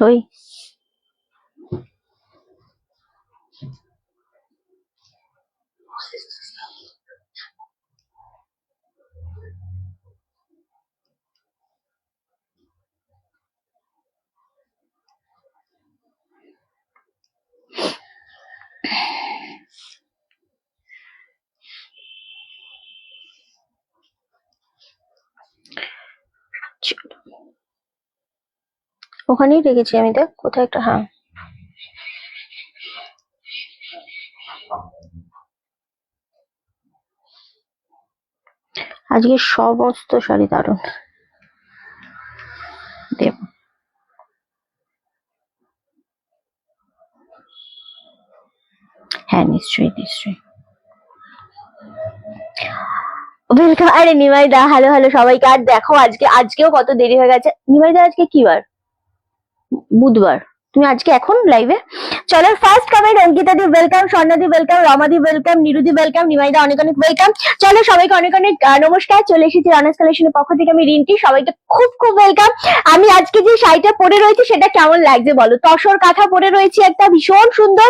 ওই ওখানেই রেখেছি আমি, দেখ কোথায় একটা। হ্যাঁ, আজকে সমস্ত শাড়ি দারুণ দেব। হ্যাঁ, নিশ্চয়ই নিশ্চয়ই। ওয়েলকাম। আরে নিমাইদা, হ্যালো হ্যালো সবাইকে। আর দেখো আজকেও কত দেরি হয়ে গেছে। নিমাইদা আজকে কি বার? বুধবার। তুমি আজকে এখন লাইভে? চলো, ফার্স্ট কমেন্ট অঙ্কিতা দি ওয়েলকাম, স্বর্ণা দি ওয়েলকাম, রমা দি ওয়েলকাম, নিরু দি ওয়েলকাম, নিমাইদা অনেক অনেক ওয়েলকাম। চলো সবাইকে অনেক অনেক নমস্কার। চলে এসেছি রানাস কালেকশনের পক্ষ থেকে, আমি রিন্টি। সবাইকে খুব খুব ওয়েলকাম। আমি আজকে যে শাড়িটা পরে রয়েছি সেটা কেমন লাগছে বলো? তসর কাঁথা পরে রয়েছি একটা ভীষণ সুন্দর।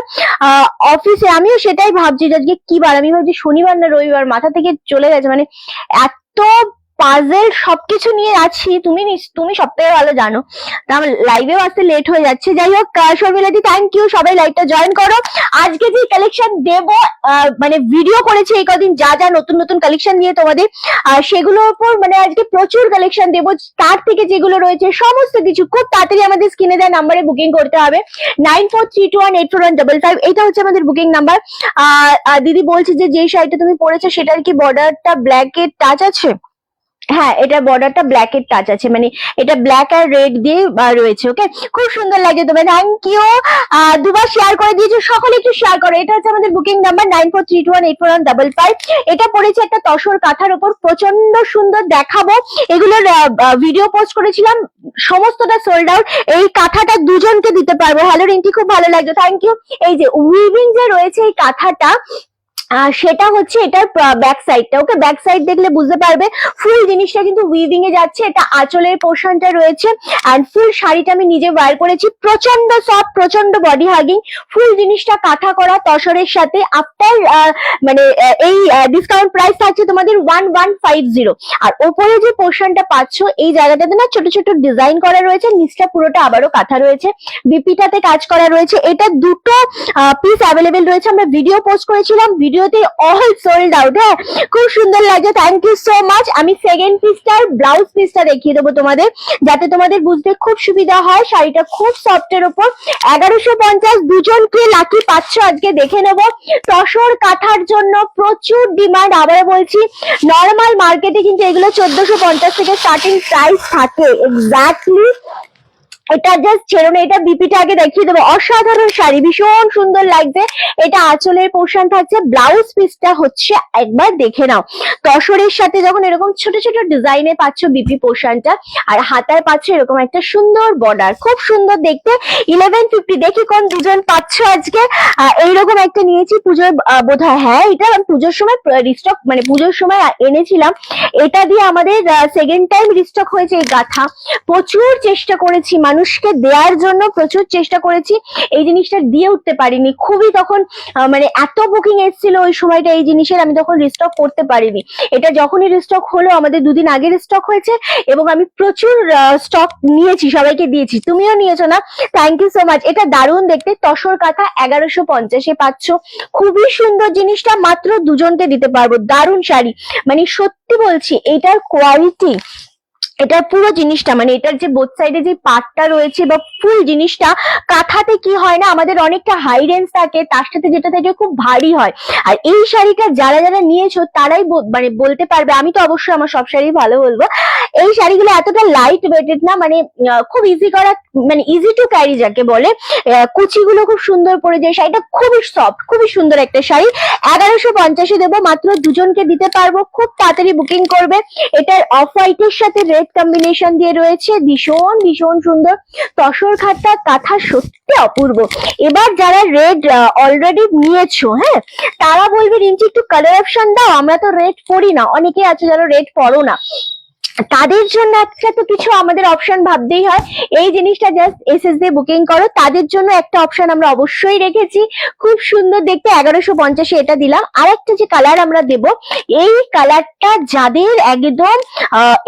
অফিসে আমিও সেটাই ভাবছি আজকে কি বার। আমি ভাবছি শনিবার না রবিবার, মাথা থেকে চলে গেছে। মানে এত পাজেল সবকিছু নিয়ে আছি, তুমি সব থেকে ভালো জানো। লাইভেও আসতে লেট হয়ে যাচ্ছে। যাই হোক, শর্মিলাদি থ্যাংক ইউ, সবাই লাইভটা জয়েন করো। আজকে যে কালেকশন দেব, মানে ভিডিও করেছি এই কদিন যা যা নতুন নতুন কালেকশন নিয়ে তোমাদের, সেগুলোর উপর মানে আজকে প্রচুর কালেকশন দেব। তার থেকে যেগুলো রয়েছে সমস্ত কিছু খুব তাড়াতাড়ি আমাদের স্ক্রিনে দেওয়া নাম্বারে বুকিং করতে হবে, 9432184155। এটা হচ্ছে আমাদের বুকিং নাম্বার। দিদি বলছে যে যেই শাড়িটা তুমি পরেছো সেটার কি বর্ডারটা ব্ল্যাক এর টাচ আছে? হ্যাঁ, এটা বর্ডারটা ব্ল্যাক এর টাচ আছে, মানে এটা ব্ল্যাক আর রেড দিয়ে রয়েছে। ওকে, খুব সুন্দর লাগে। তবে থ্যাংক ইউ, দুবার শেয়ার করে দিয়েছো, সকলে একটু শেয়ার করো। এটা হচ্ছে আমাদের বুকিং নাম্বার 9432184155। এটা পড়েছে একটা তসর কাঁথার উপর, প্রচন্ড সুন্দর দেখাবো। এগুলোর ভিডিও পোস্ট করেছিলাম, সমস্তটা সোল্ড আউট। এই কাঁথাটা দুজনকে দিতে পারবো। হ্যালো রিন্টি, খুব ভালো লাগছে, থ্যাংক ইউ। এই যে উইভিং যে রয়েছে এই কাঁথাটা, সেটা হচ্ছে এটার ব্যাক সাইডটা। ওকে, ব্যাক সাইড দেখলে বুঝতে পারবে ফুল জিনিসটা কিন্তু উইভিং এ যাচ্ছে। এটা আঁচলের পোর্শনটা রয়েছে, এন্ড ফুল শাড়িটা আমি নিজে ওয়্যার করেছি, প্রচন্ড সফট, প্রচন্ড বডি হাগিং। ফুল জিনিসটা কাঁথা করা তসরের সাথে। আফটার মানে এই ডিসকাউন্ট প্রাইস থাকছে তোমাদের 1150। আর ওপরে যে পোর্শনটা পাচ্ছ এই জায়গাটাতে না ছোট ছোট ডিজাইন করা রয়েছে, নিচটা পুরোটা আবারও কাঁথা রয়েছে, বিপিটাতে কাজ করা রয়েছে। এটা দুটো পিস অ্যাভেলেবেল রয়েছে, আমরা ভিডিও পোস্ট করেছিলাম, ভিডিওতে অল সোল্ড আউট। হ্যাঁ, খুব সুন্দর লাগছে, থ্যাংক ইউ সো মাচ। আমি সেকেন্ড পিসটার ব্লাউজ পিসটা দেখিয়ে দেবো তোমাদের, যাতে তোমাদের বুঝতে খুব সুবিধা হয়। শাড়িটা খুব সফটের উপর, 1150। দুজনকে লাকি পাচ্ছ আজকে, দেখে নেবো। তসর কাঁথার জন্য প্রচুর ডিমান্ড। আবার বলছি, নর্মাল মার্কেটে কিন্তু এগুলো 1450 থেকে স্টার্টিং প্রাইস থাকে। এক্স্যাক্টলি, এটা জাস্ট ছেড়ো না, এটা বিপিটা আগে দেখিয়ে দেবো। অসাধারণ শাড়ি, ভীষণ সুন্দর লাগছে। এটা আঁচলের পোর্শন থাকছে, ব্লাউজ পিসটা হচ্ছে একবার দেখে নাও। তসরের সাথে যখন এরকম ছোট ছোট ডিজাইনে পাচ্ছ বিপি পোর্শনটা, আর হাতায় পাচ্ছ এরকম একটা সুন্দর বর্ডার, খুব সুন্দর দেখতে। 1150। দেখি কোন দুজন পাচ্ছ আজকে। এইরকম একটা নিয়েছি পুজোর বোধ হয়। হ্যাঁ, এটা পুজোর সময় রিস্টক, মানে পুজোর সময় এনেছিলাম। এটা দিয়ে আমাদের সেকেন্ড টাইম রিস্টক হয়েছে এই গাথা। প্রচুর চেষ্টা করেছি মানুষকে দেওয়ার জন্য, প্রচুর চেষ্টা করেছি, এই জিনিসটা দিয়ে উঠতে পারিনি। খুবই তখন মানে এত বুকিং এসেছিল ওই সময়টা এই জিনিসের, আমি তখন রিস্টক করতে পারিনি। এটা যখনই রিস্টক হলো, আমাদের দুদিন আগে রিস্টক হয়েছে, এবং আমি প্রচুর স্টক নিয়েছি, সবাইকে দিয়েছি। তুমিও নিয়েছো না? Thank you so much. এটা দারুণ দেখতে, তসর কাঁথা 1150-এ পাচ্ছ। খুবই সুন্দর জিনিসটা, মাত্র দুজনকে দিতে পারবো। দারুণ শাড়ি, মানে সত্যি বলছি, এটার কোয়ালিটি, এটার পুরো জিনিসটা, মানে এটার যে বোথ সাইডে যে পার্টটা রয়েছে বা ফুল জিনিসটা, কাঁথাতে কি হয় না আমাদের অনেকটা হাই রেঞ্জ থাকে, তার সাথে যেটা থাকে খুব ভারী হয়। আর এই শাড়িটা যারা যারা নিয়েছো তারাই মানে বলতে পারবে। আমি তো অবশ্যই আমার সব শাড়ি ভালো বলবো। এই শাড়িগুলো এতটা লাইট ওয়েটেড না, মানে খুব ইজি করা, মানে ইজি টু ক্যারি যাকে বলে। কুচিগুলো খুব সুন্দর পরে যায়, শাড়িটা খুবই সফট, খুবই সুন্দর একটা শাড়ি। 1150-এ দেবো, মাত্র দুজনকে দিতে পারবো। খুব তাড়াতাড়ি বুকিং করবে। এটার অফ হোয়াইটের সাথে রেড কম্বিনেশন দিয়ে রয়েছে, ভীষণ ভীষণ সুন্দর। তসর কাঁথা সত্যি অপূর্ব। এবার যারা রেড অলরেডি নিয়েছো, হ্যাঁ, তারা বলবে রিঞ্চি একটু কালার অপশন দাও, আমরা তো রেড পরি না। অনেকে আছে যারা রেড পরো না, তাদের জন্য একটা তো কিছু আমাদের অপশন ভাবতেই হয়। এই জিনিসটা জাস্ট এসএস দিয়ে বুকিং করো, তাদের জন্য একটা অপশন আমরা অবশ্যই রেখেছি, খুব সুন্দর দেখতে 1150 এটা দিলাম। আর একটা যে কালার আমরা দেব, এই কালারটা যাদের একদম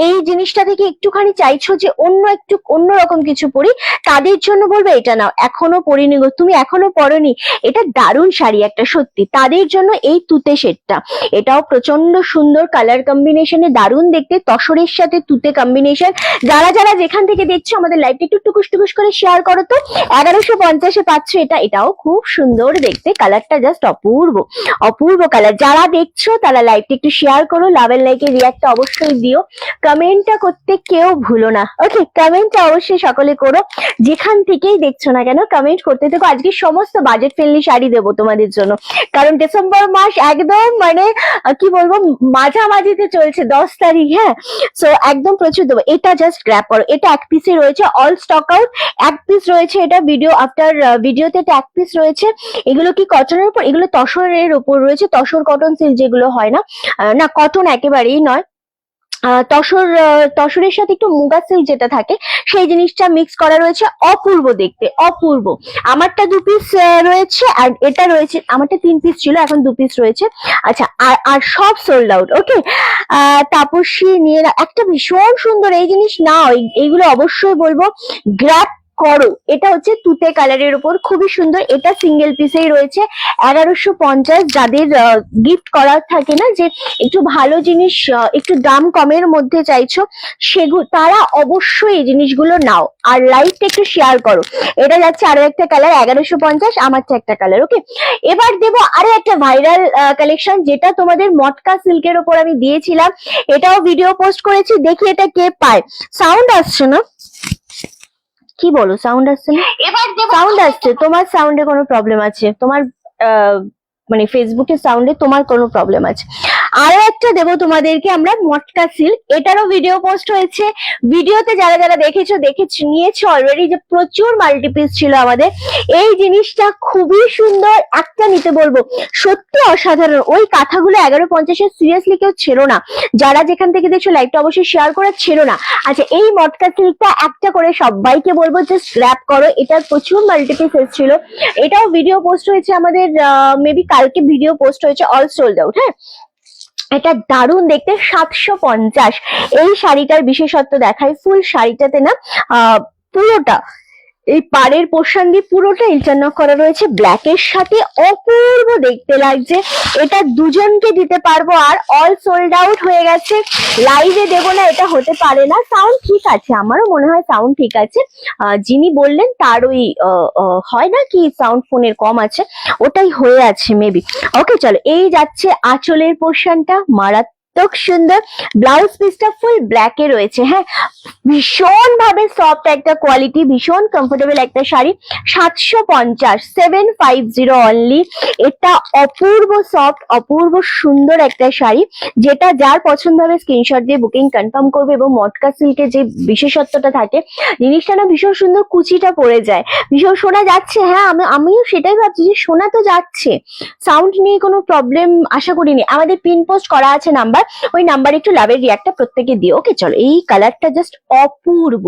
এই জিনিসটা থেকে একটুখানি চাইছো যে একটু অন্যরকম কিছু পরি, তাদের জন্য বলবো এটা নাও। এখনো পরিনি গো, তুমি এখনো পরনি, এটা দারুণ শাড়ি একটা সত্যি। তাদের জন্য এই তুতে শেডটা, এটাও প্রচন্ড সুন্দর কালার কম্বিনেশনে, দারুণ দেখতে, তসরের সাথে তুতে কম্বিনেশন। যারা যারা যেখান থেকে দেখছো আমাদের লাইভটা একটু টুকুস টুকুস করে শেয়ার করো তো। 1150-এ পাচ্ছ এটা, এটাও খুব সুন্দর দেখতে, কালারটা জাস্ট অপূর্ব অপূর্ব কালার। যারা দেখছো তারা লাইভটা একটু শেয়ার করো, লাভ এন্ড লাইকের রিয়াক্টটা অবশ্যই দিও, কমেন্টটা করতে কেউ ভুলো না। ওকে, কমেন্টটা অবশ্যই সকলে করো, যেখান থেকেই দেখছো না কেন কমেন্ট করতে থেকো। আজকে সমস্ত বাজেট ফ্রেন্ডলি শাড়ি দেবো তোমাদের জন্য, কারণ ডিসেম্বর মাস একদম মানে কি বলবো মাঝামাঝিতে চলছে, 10 তারিখ। হ্যাঁ, সো একদম প্রচুর দেবো। এটা জাস্ট গ্র্যাব করো, এটা এক পিসে রয়েছে, অল স্টক আউট, এক পিস রয়েছে। এটা ভিডিও আফটার ভিডিওতে এটা এক পিস রয়েছে। এগুলো কি কটনের উপর, এগুলো তসরের উপর রয়েছে, তসর কটন সিল্ক যেগুলো হয় না, না কটন একেবারেই নয়, তসরের সাথে একটু মুগা সিল্ক যেটা থাকে সেই জিনিসটা মিক্স করা রয়েছে, অপূর্ব দেখতে অপূর্ব। আমারটা 2 পিস রয়েছে, আর এটা রয়েছে, আমারটা 3 পিস ছিল, এখন 2 পিস রয়েছে। আচ্ছা, আর সব সোল্ড আউট। ওকে, তাপসী নিয়ে একটা ভীষণ সুন্দর এই জিনিস নাও, এইগুলো অবশ্যই বলবো গ্র্যাব করো। এটা হচ্ছে তুতে কালারের উপর, খুবই সুন্দর। এটা সিঙ্গেল পিসেই রয়েছে 1150। যাদের গিফট করার থাকে না, যে একটু ভালো জিনিস একটু দাম কমের মধ্যে চাইছো, সেগুলো তারা অবশ্যই এই জিনিসগুলো নাও, আর লাইভটা একটু শেয়ার করো। এটা যাচ্ছে আরো একটা কালার 1150, আমারটা একটা কালার। ওকে, এবার দেবো আরো একটা ভাইরাল কালেকশন, যেটা তোমাদের মটকা সিল্কের ওপর আমি দিয়েছিলাম, এটাও ভিডিও পোস্ট করেছি। দেখি এটা কে পায়। সাউন্ড আসছে না, কি বলো? সাউন্ড আসছে না? সাউন্ড আসছে, তোমার সাউন্ডে কোনো প্রবলেম আছে, তোমার মানে ফেসবুকের সাউন্ডে তোমার কোনো প্রবলেম আছে। আরো একটা দেবো তোমাদেরকে আমরা, মটকা সিল্ক, এটারও ভিডিও পোস্ট হয়েছে। ভিডিওতে যারা যারা দেখেছো নিয়েছো অলরেডি, যে প্রচুর মাল্টিপিস ছিল আমাদের। এই জিনিসটা খুবই সুন্দর, একটা নিতে বলবো, সত্যি অসাধারণ। ওই কাঁথাগুলো 1150-এর সিরিয়াসলি কেউ ছেড়ো না, যারা যেখান থেকে দেখছো লাইভটা অবশ্যই শেয়ার করে ছেড়ো না। আচ্ছা, এই মটকা সিল্কটা একটা করে সবাইকে বলবো জাস্ট গ্র্যাব করো, এটার প্রচুর মাল্টিপিস এসেছিল। এটাও ভিডিও পোস্ট হয়েছে আমাদের, মেবি কালকে ভিডিও পোস্ট হয়েছে, অল সোল্ড আউট। হ্যাঁ, এটা দারুণ দেখতে, 750। এই শাড়িটার বিশেষত্ব দেখাই, ফুল শাড়িটাতে না পুরোটা এই পাড়ের পোর্শন দিয়ে পুরোটা ইন্টারনক করা রয়েছে ব্ল্যাক এর সাথে, অপূর্ব দেখতে লাগছে। এটা দুজনকে দিতে পারবো, আর অল সোল্ড আউট হয়ে গেছে। লাইভে দেবো না, এটা হতে পারে না। সাউন্ড ঠিক আছে, আমারও মনে হয় সাউন্ড ঠিক আছে। যিনি বললেন তার ওই হয় না কি সাউন্ড ফোনের কম আছে, ওটাই হয়ে আছে মেবি। ওকে, চলো, এই যাচ্ছে আঁচলের পোর্শনটা, মারাত্মক সুন্দর। ব্লাউজ পিসটা ফুল ব্ল্যাক এ রয়েছে। হ্যাঁ, ভীষণ ভাবে সফট একটা কোয়ালিটি, ভীষণ কমফোর্টেবল একটা শাড়ি। 750, 750 অনলি। এটা অপূর্ব সফট, অপূর্ব সুন্দর একটা শাড়ি, যেটা যার পছন্দ হবে স্ক্রিনশট দিয়ে বুকিং কনফার্ম করবে। এবং মটকা সিল্কের যে বিশেষত্বটা থাকে, জিনিসটা না ভীষণ সুন্দর, কুচিটা পড়ে যায়, ভীষণ শোনা যাচ্ছে। হ্যাঁ, আমিও সেটাই ভাবছি যে শোনা তো যাচ্ছে, সাউন্ড নিয়ে কোনো প্রবলেম আশা করিনি। আমাদের পিন পোস্ট করা আছে নাম্বার, ওই নাম্বারে একটু লাভের রিয়াক্টটা প্রত্যেকে দিও। ওকে, চলো, এই কালারটা জাস্ট অপূর্ব,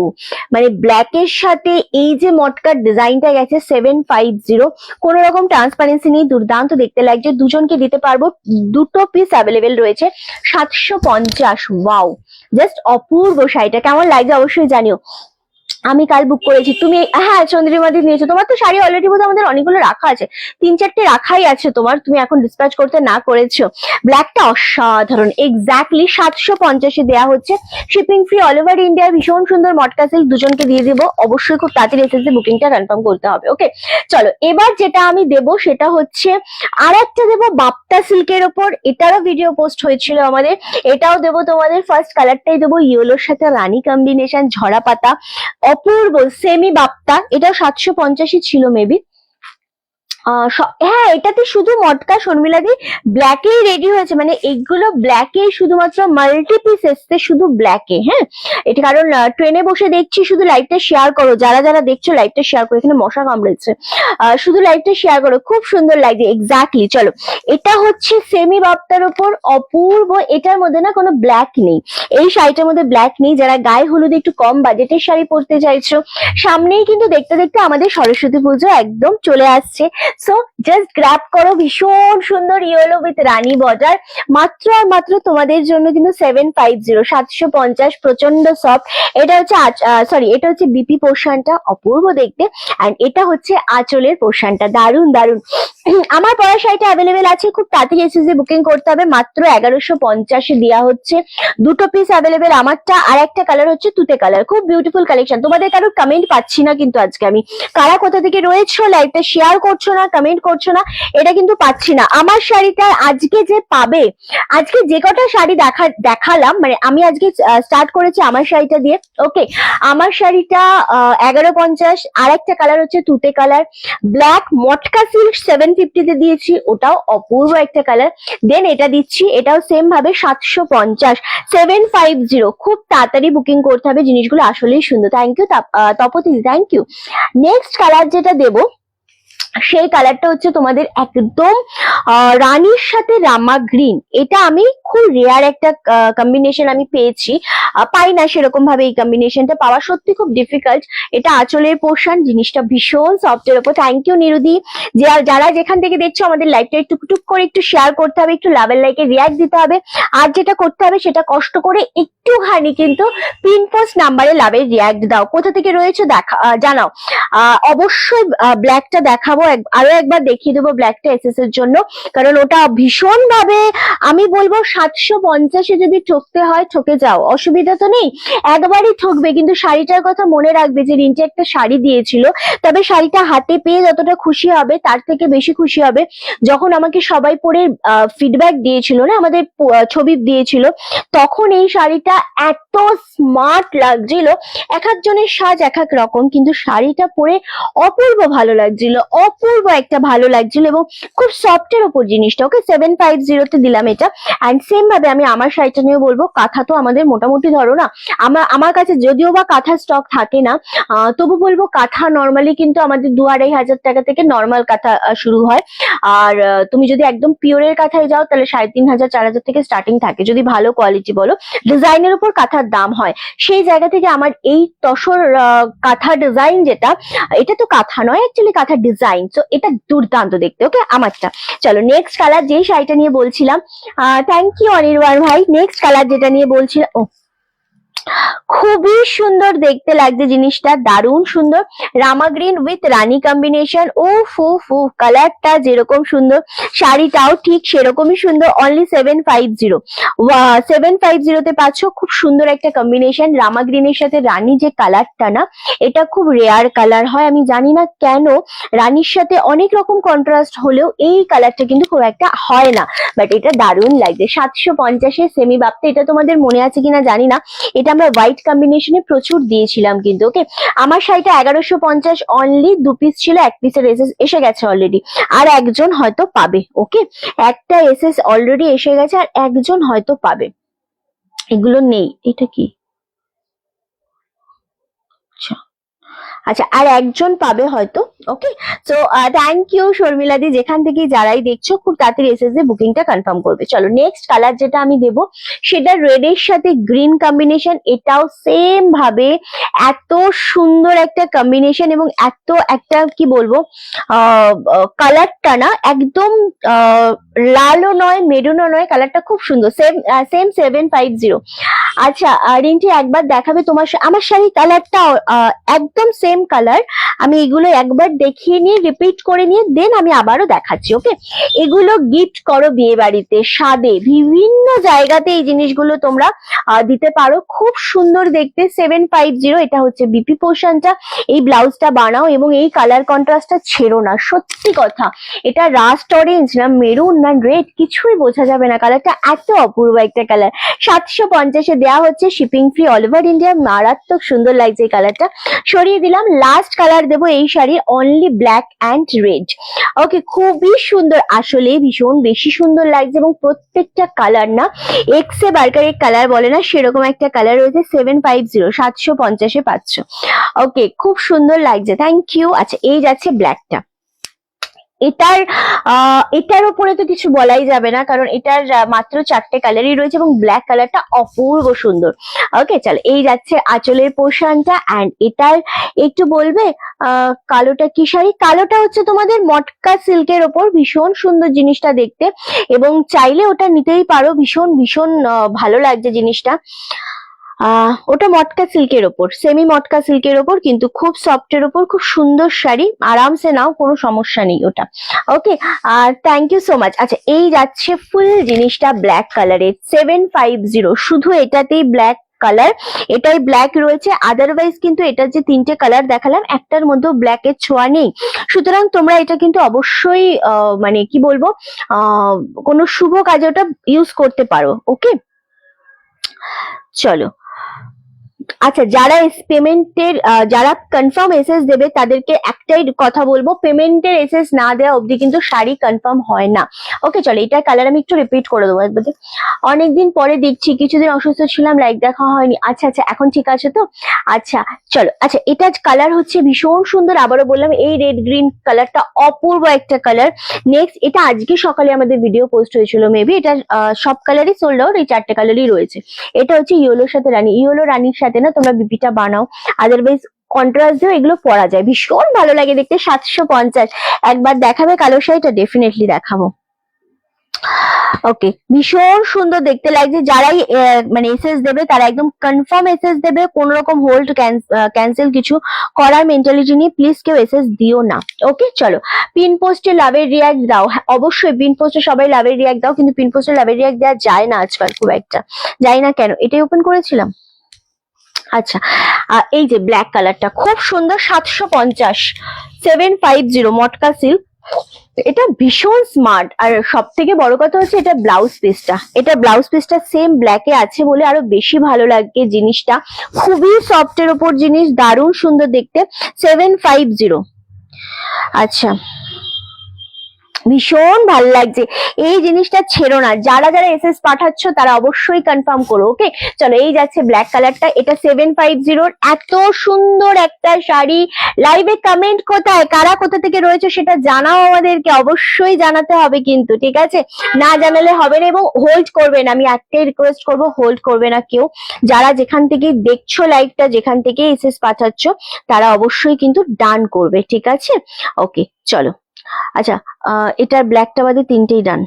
মানে ব্ল্যাক এর সাথে এই যে মটকার ডিজাইনটা গেছে 750, কোন রকম ট্রান্সপারেন্সি নেই, দুর্দান্ত দেখতে লাগছে। দুজনকে দিতে পারবো, 2টো পিস অ্যাভেলেবেল রয়েছে, 750। ওয়াও, জাস্ট অপূর্ব। শাড়িটা কেমন লাগছে অবশ্যই জানিও। আমি কাল বুক করেছি, তুমি? হ্যাঁ, চন্দ্রিমাদি নিয়েছো। তোমার তো শাড়ি অলরেডি বোধহয় আমাদের অনেকগুলো রাখা আছে, 3-4টে রাখাই আছে তোমার, তুমি এখন ডিসপ্যাচ করতে না করেছো। ব্ল্যাকটা অসাধারণ, এক্স্যাক্টলি 750-এ দেওয়া হচ্ছে, shipping free all over India. ভীষণ সুন্দর মটকা সিল্ক, দুজনকে দিয়ে দিব। অবশ্যই খুব তাড়াতাড়ি এসএসসি বুকিংটা কনফার্ম করতে হবে। ওকে, চলো, এবার যেটা আমি দেবো সেটা হচ্ছে আর একটা দেবো বাপ্তা সিল্কের ওপর, এটারও ভিডিও পোস্ট হয়েছিল আমাদের। এটাও দেবো তোমাদের, ফার্স্ট কালারটাই দেবো ইয়েলোর সাথে রানী কম্বিনেশন, ঝরা পাতা, অপূর্ব। সেমি বাপ্তা, এটা 750-ই ছিল মেবি। হ্যাঁ, এটাতে শুধু মটকা শর্মিলাদি ব্ল্যাকেই রেডি হয়েছে, মানে এগুলো ব্ল্যাকে, শুধুমাত্র মাল্টি পিস এসছে শুধু ব্ল্যাকে। হ্যাঁ, এটা কারণ ট্রেনে বসে দেখছি, শুধু লাইভটা শেয়ার করো, যারা যারা দেখছো লাইভটা শেয়ার করো, এখানে মশা কামড়েছে, শুধু লাইভটা শেয়ার করো, খুব সুন্দর লাগছে। এক্স্যাক্টলি, চলো এটা হচ্ছে সেমি বাপ্তার উপর অপূর্ব, এটার মধ্যে না কোনো ব্ল্যাক নেই, এই শাড়িটার মধ্যে ব্ল্যাক নেই। যারা গায়ে হলুদে একটু কম বাজেটের শাড়ি পরতে চাইছো, সামনেই কিন্তু দেখতে দেখতে আমাদের সরস্বতী পুজো একদম চলে আসছে। সো জাস্ট গ্র্যাব করো, ভীষণ সুন্দর ইয়েলো উইথ রানী বর্ডার, মাত্র আর মাত্র তোমাদের জন্য কিন্তু 750, 750, প্রচন্ড সফট। এটা হচ্ছে সরি, এটা হচ্ছে বিপি পোর্শনটা, অপূর্ব দেখতে। অ্যান্ড এটা হচ্ছে আঁচলের পোর্শনটা, দারুন দারুন। আমার পরা শাড়িটা অ্যাভেলেবেল আছে, খুব তাড়াতাড়ি এসএসজি বুকিং করতে হবে, মাত্র 1150 দেওয়া হচ্ছে। দুটো পিস অ্যাভেলেবেল, আমারটা, আর একটা কালার হচ্ছে তুতে কালার, খুব বিউটিফুল কালেকশন। তোমাদের কারোর কমেন্ট পাচ্ছি না কিন্তু আজকে আমি, কারা কোথা থেকে রয়েছো, লাইভটা শেয়ার করছো না, কমেন্ট করছো না, এটা কিন্তু পাচ্ছি না। আমার শাড়িটা আজকে যে পাবে, আজকে যে কটা শাড়ি দেখালাম, মানে আমি আজকে স্টার্ট করেছি আমার শাড়িটা দিয়ে। ওকে, আমার শাড়িটা 1150, আর একটা কালার হচ্ছে তুতে কালার, ব্ল্যাক মটকা সিল্ক 750 তে দিয়েছি, ওটাও অপূর্ব একটা কালার। দেন এটা দিচ্ছি, এটাও সেম ভাবে 750, 750। খুব তাড়াতাড়ি বুকিং করতে হবে, জিনিসগুলো আসলেই সুন্দর। Thank you Tapati, thank you. Next colour যেটা দেবো, সেই কালারটা হচ্ছে তোমাদের একদম রানীর সাথে রামা গ্রিন। এটা আমি খুব রেয়ার একটা কম্বিনেশন আমি পেয়েছি, পাই না সেরকম ভাবে, এই কম্বিনেশনটা পাওয়া সত্যি খুব ডিফিকাল্ট। এটা আঁচলের পোর্শন, জিনিসটা ভীষণ সফটের উপর। থ্যাংক ইউ নিরুদি। যারা যেখান থেকে দেখছো আমাদের লাইভটা টুকটুক করে একটু শেয়ার করতে হবে, একটু লাভের লাইকে রিয়াক্ট দিতে হবে, আর যেটা করতে হবে সেটা কষ্ট করে একটুখানি কিন্তু পিন পোস্ট নাম্বারে লাভের রিয়াক্ট দাও, কোথা থেকে রয়েছে জানাও। অবশ্যই ব্ল্যাকটা দেখাবো, আরো একবার দেখিয়ে দেবো ব্ল্যাকটা এসএস এর জন্য, কারণ ওটা ভীষণ ভাবে, আমি বলবো 750 যদি ঠকতে হয় ঠকে যাও, অসুবিধা তো নেই, একবারই ঠকবে, কিন্তু শাড়িটার কথা মনে রাখবে যে রিন্টি একটা শাড়ি দিয়েছিল, তবে শাড়িটা হাতে পেয়ে যতটা খুশি হবে তার থেকে বেশি খুশি হবে যখন আমাকে সবাই পরে ফিডব্যাক দিয়েছিল না, আমাদের ছবি দিয়েছিল, তখন এই শাড়িটা এত স্মার্ট লাগছিল। এক একজনের সাজ এক এক রকম, কিন্তু শাড়িটা পরে অপূর্ব ভালো লাগছিল, অপূর্ব একটা ভালো লাগছিল, এবং খুব সফটের ওপর জিনিসটা। ওকে, 750 তে দিলাম এটা। অ্যান্ড সেম ভাবে আমি আমার শাড়িটা নিয়ে বলবো, কাঁথা তো আমাদের মোটামুটি ধরো না, আমার কাছে যদিও বা কাঁথা স্টক থাকে না, তবু বলবো কাঁথা নর্মালি কিন্তু আমাদের 2-2500 টাকা থেকে নর্মাল কাঁথা শুরু হয়। আর তুমি যদি একদম পিওরের কাঁথায় যাও তাহলে 3500-4000 থেকে স্টার্টিং থাকে, যদি ভালো কোয়ালিটি বলো, ডিজাইনের উপর কাঁথার দাম হয়। সেই জায়গা থেকে আমার এই তসর কাঁথা ডিজাইন যেটা, এটা তো কাঁথা নয় অ্যাকচুয়ালি, কাঁথা ডিজাইন, তো এটা দুর্দান্ত দেখতে। ওকে, আমারটা। চলো নেক্সট কালার, যেই শাড়িটা নিয়ে বলছিলাম, থ্যাংক ইউ অনির্বাণ ভাই। নেক্সট কালার যেটা নিয়ে বলছিলাম, খুবই সুন্দর দেখতে লাগছে জিনিসটা, দারুণ সুন্দর, রামা গ্রিন উইথ রানী কম্বিনেশন। ও ফু ফু, কালারটা যেরকম সুন্দর, শাড়িটাও ঠিক সেরকমই সুন্দর। অনলি 750 তে পাচ্ছ, খুব সুন্দর একটা কম্বিনেশন, রামা গ্রিনের সাথে রানী যে কালারটা না, এটা খুব রেয়ার কালার হয়, আমি জানি না কেন, রানীর সাথে অনেক রকম কন্ট্রাস্ট হলেও এই কালারটা কিন্তু খুব একটা হয় না, বাট এটা দারুণ লাগছে। 750 সেমি বাপ্তা, এটা তোমাদের মনে আছে কিনা জানি না, এটা আমরা হোয়াইট কম্বিনেশনে প্রচুর দিয়েছিলাম কিন্তু। ওকে, আমার শাড়িটা 1150, অনলি 2 পিস ছিল, 1 পিসের এসএস এসে গেছে অলরেডি, আর একজন হয়তো পাবে। ওকে, একটা এসএস অলরেডি এসে গেছে, আর একজন হয়তো পাবে, এগুলো নেই। এটা কি? আচ্ছা, আর একজন পাবে হয়তো। ওকে, সো থ্যাংক ইউ শর্মিলা দি, যেখান থেকে যারাই দেখছো খুব তাড়াতাড়ি এসএসজি বুকিংটা কনফার্ম করবে। চলো নেক্সট কালার যেটা আমি দেবো, সেটা রেডের সাথে গ্রিন কম্বিনেশন, এটাও সেম ভাবে এত সুন্দর একটা কম্বিনেশন, এবং এত একটা কি বলবো, কালারটা না একদম লালও নয় মেরুনও নয়, কালারটা খুব সুন্দর, সেম 750। আচ্ছা রিন্টি, একবার দেখাবে তোমার আমার শাড়ি কালারটা, একদম সেম কালার, আমি এগুলো একবার দেখিয়ে নিয়ে রিপিট করে নিয়ে দেন আমি আবারও দেখাচ্ছি। ওকে, এগুলো গিফট করো বিয়ে বাড়িতে, স্বাদে, বিভিন্ন জায়গাতে এই জিনিসগুলো তোমরা দিতে পারো, খুব সুন্দর দেখতে। 750, এটা হচ্ছে বিপি পোর্শনটা, এই ব্লাউজটা বানাও এবং এই কালার কন্ট্রাস্টটা ছেড়ো না, সত্যি কথা, এটা রাস্ট অরেঞ্জ না মেরুন না রেড কিছুই বোঝা যাবে না, কালারটা এত অপূর্ব একটা কালার। 750 দেওয়া হচ্ছে, shipping free all over India, মারাত্মক সুন্দর লাগছে এই কালারটা। সরিয়ে দিলাম, লাস্ট কালার দেবো এই শাড়ির, অনলি ব্ল্যাক অ্যান্ড রেড। ওকে, খুবই সুন্দর, আসলে ভীষণ বেশি সুন্দর লাগছে এবং প্রত্যেকটা কালার না এক্সে বার্গার কালার বলে না সেরকম একটা কালার রয়েছে। 750 750-এ পাচ্ছ। ওকে, খুব সুন্দর লাগছে, থ্যাংক ইউ। আচ্ছা, এই যাচ্ছে ব্ল্যাকটা। এটার উপরে তো কিছু বলাই যাবে না, কারণ এটার মাত্র 4টে কালারই রয়েছে এবং ব্ল্যাক কালারটা অপূর্ব সুন্দর। ওকে, চলো, এই যাচ্ছে আঁচলের পোর্শনটা। অ্যান্ড এটার একটু বলবে কালোটা কি শাড়ি? কালোটা হচ্ছে তোমাদের মটকা সিল্কের ওপর, ভীষণ সুন্দর জিনিসটা দেখতে এবং চাইলে ওটা নিতেই পারো, ভীষণ ভীষণ ভালো লাগছে জিনিসটা। ওটা মটকা সিল্কের ওপর, সেমি মটকা সিল্কের ওপর, কিন্তু খুব সফটের ওপর, খুব সুন্দর শাড়ি, আরামসে নাও, কোনো সমস্যা নেই ওটা। ওকে, আর থ্যাংক ইউ সো মাচ। আচ্ছা, এই যাচ্ছে ফুল জিনিসটা ব্ল্যাক কালারের, 750, শুধু এটাতেই ব্ল্যাক কালার, এটাই ব্ল্যাক রয়েছে। আদারওয়াইজ কিন্তু এটার যে 3টে কালার দেখালাম একটার মধ্যেও ব্ল্যাকের ছোঁয়া নেই। সুতরাং তোমরা এটা কিন্তু অবশ্যই মানে কি বলবো, কোনো শুভ কাজে ওটা ইউজ করতে পারো। ওকে, চলো। আচ্ছা, যারা পেমেন্টের যারা কনফার্ম এসএস দেবে তাদেরকে একটাই কথা বলবো, পেমেন্টের এসএস না দেওয়া অবধি কিন্তু শাড়ি কনফার্ম হয় না। ওকে, চলো, এটার কালার আমি একটু রিপিট করে দেবো একবার। অনেকদিন পরে দেখছি, কিছুদিন অসুস্থ ছিলাম, লাইক দেখা হয়নি। আচ্ছা আচ্ছা, এখন ঠিক আছে তো? আচ্ছা, চলো। আচ্ছা, এটার কালার হচ্ছে ভীষণ সুন্দর, আবারও বললাম এই রেড গ্রিন কালারটা অপূর্ব একটা কালার। নেক্সট, এটা আজকে সকালে আমাদের ভিডিও পোস্ট হয়েছিল মেবি, এটা সব কালারই সোল্ড আউট, এই 4টে কালারই রয়েছে। এটা হচ্ছে ইয়েলোর সাথে রানী, ইয়েলো রানীর সাথে না তোমরা বিপিটা বানাও, আদারওয়াইজ কন্ট্রাস্ট দিয়েও এগুলো পরা যায়, ভীষণ ভালো লাগে দেখতে। 750। একবার দেখাবে কালো শাড়িটা? ডেফিনেটলি দেখাবো। ওকে, ভীষণ সুন্দর দেখতে লাগছে। যারাই মানে এসএস দেবে তারা একদম কনফার্ম এসএস দেবে, কোন রকম হোল্ড ক্যান্সেল কিছু করার মেন্টালিটি নিয়ে প্লিজ কেউ এসএস দিও না। ওকে, চলো, পিন পোস্টে লাভের রিয়াক্ট দাও। হ্যাঁ, অবশ্যই পিন পোস্টে সবাই লাভের রিয়াক্ট দাও, কিন্তু পিন পোস্টে লাভের রিয়াক্ট দেওয়া যায় না আজকাল খুব একটা, যাই না কেন। এটাই ওপেন করেছিলাম। আচ্ছা, এই যে ব্ল্যাক কালারটা খুব সুন্দর, 750, 750 মটকা সিল্ক। এটা ভীষণ স্মার্ট। আর সব থেকে বড় কথা হচ্ছে এটা ব্লাউজ পিসটা, এটা ব্লাউজ পিসটা সেম ব্ল্যাকে আছে বলে আরো বেশি ভালো লাগে জিনিসটা। খুবই সফটের ওপর জিনিস, দারুণ সুন্দর দেখতে। 750। আচ্ছা, ভীষণ ভালো লাগছে এই জিনিসটা, ছেড়ো না। যারা যারা এসএস পাঠাচ্ছ তারা অবশ্যই কনফার্ম করো। ওকে, চলো, এই যাচ্ছে ব্ল্যাক কালারটা, এটা 750। এত সুন্দর একটা শাড়ি। লাইভে কমেন্ট কোথায়, কারা কোথা থেকে রয়েছে সেটা জানাও আমাদেরকে, অবশ্যই জানাতে হবে কিন্তু, ঠিক আছে? না জানালে হবে না, এবং হোল্ড করবে না। আমি একটাই রিকোয়েস্ট করবো, হোল্ড করবে না কেউ। যারা যেখান থেকে দেখছো লাইভটা, যেখান থেকে এসএস পাঠাচ্ছ, তারা অবশ্যই কিন্তু ডান করবে, ঠিক আছে? ওকে, চলো। আচ্ছা, এটার ব্ল্যাকটা বাদে 3টেই ডান।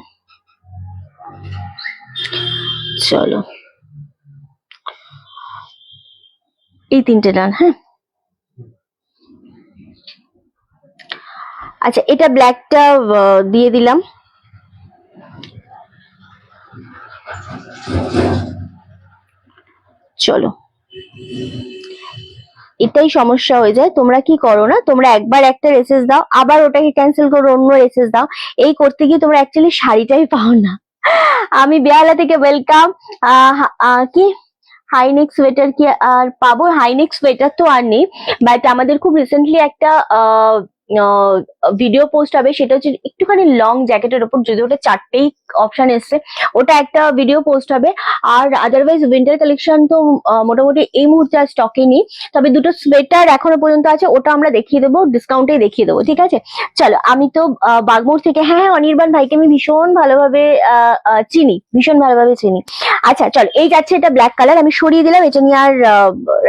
চলো, এই 3টে ডান। হ্যাঁ, আচ্ছা, এটা ব্ল্যাকটা দিয়ে দিলাম। চলো, এটাই সমস্যা হয়ে যায়। তোমরা কি করো না, তোমরা একবার একটা এসএস দাও, আবার ওটাকে ক্যান্সেল করো, অন্য এসএস দাও। এই করতে গিয়ে তোমরা অ্যাকচুয়ালি শাড়িটাই পাও না। আমি বেহালা থেকে ওয়েলকাম। কি হাইনেক সোয়েটার কি আর পাবো? হাইনেক সোয়েটার তো আর নেই, বাট আমাদের খুব রিসেন্টলি একটা ভিডিও পোস্ট হবে, সেটা হচ্ছে একটুখানি লং জ্যাকেটের ওপর, যদি ওটা 4টেই অপশন এসছে, ওটা একটা ভিডিও পোস্ট হবে। আর আদারওয়াইজ উইন্টার কালেকশন তো মোটামুটি এই মুহূর্তে আর স্টকে নেই, তবে 2টো সোয়েটার এখনো পর্যন্ত আছে, ওটা আমরা দেখিয়ে দেবো, ডিসকাউন্টেই দেখিয়ে দেবো, ঠিক আছে? চলো, আমি তো বাগমোড় থেকে, হ্যাঁ হ্যাঁ, অনির্বাণ ভাইকে আমি ভীষণ ভালোভাবে চিনি, ভীষণ ভালোভাবে চিনি। আচ্ছা, চলো, এই যাচ্ছে এটা ব্ল্যাক কালার, আমি সরিয়ে দিলাম, এটা নিয়ে আর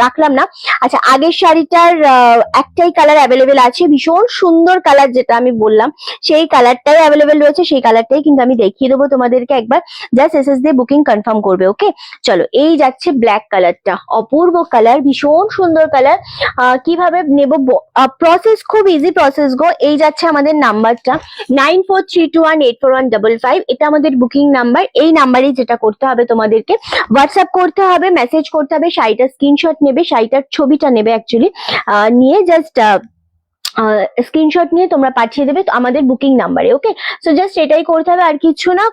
রাখলাম না। আচ্ছা, আগের শাড়িটার একটাই কালার অ্যাভেলেবেল আছে, ভীষণ সুন্দর কালার, যেটা আমি বললাম সেই কালারটাই অ্যাভেলেবেল রয়েছে, সেই কালারটাই কিন্তু আমি দেখিয়ে দেবো তোমাদেরকে। একবার জাস্ট এসএস দিয়ে বুকিং কনফার্ম করবে। ওকে, চলো, এই যাচ্ছে ব্ল্যাক কালারটা, অপূর্ব কালার, ভীষণ সুন্দর কালার। কিভাবে নেব? প্রসেস খুব ইজি প্রসেস গো। এই যাচ্ছে আমাদের নাম্বারটা, 9432184155, এটা আমাদের বুকিং নাম্বার। এই নাম্বারে যেটা করতে হবে, তোমাদেরকে হোয়াটসঅ্যাপ করতে হবে, মেসেজ করতে হবে, শাড়িটার স্ক্রিনশট নেবে, শাড়িটার ছবিটা নেবে অ্যাকচুয়ালি, নিয়ে জাস্ট স্ক্রিনশট নিয়ে তোমরা পাঠিয়ে দেবে আমাদের বুকিং নাম্বারে। ওকে, সো জাস্ট এটাই করতে হবে, আর কিছু না।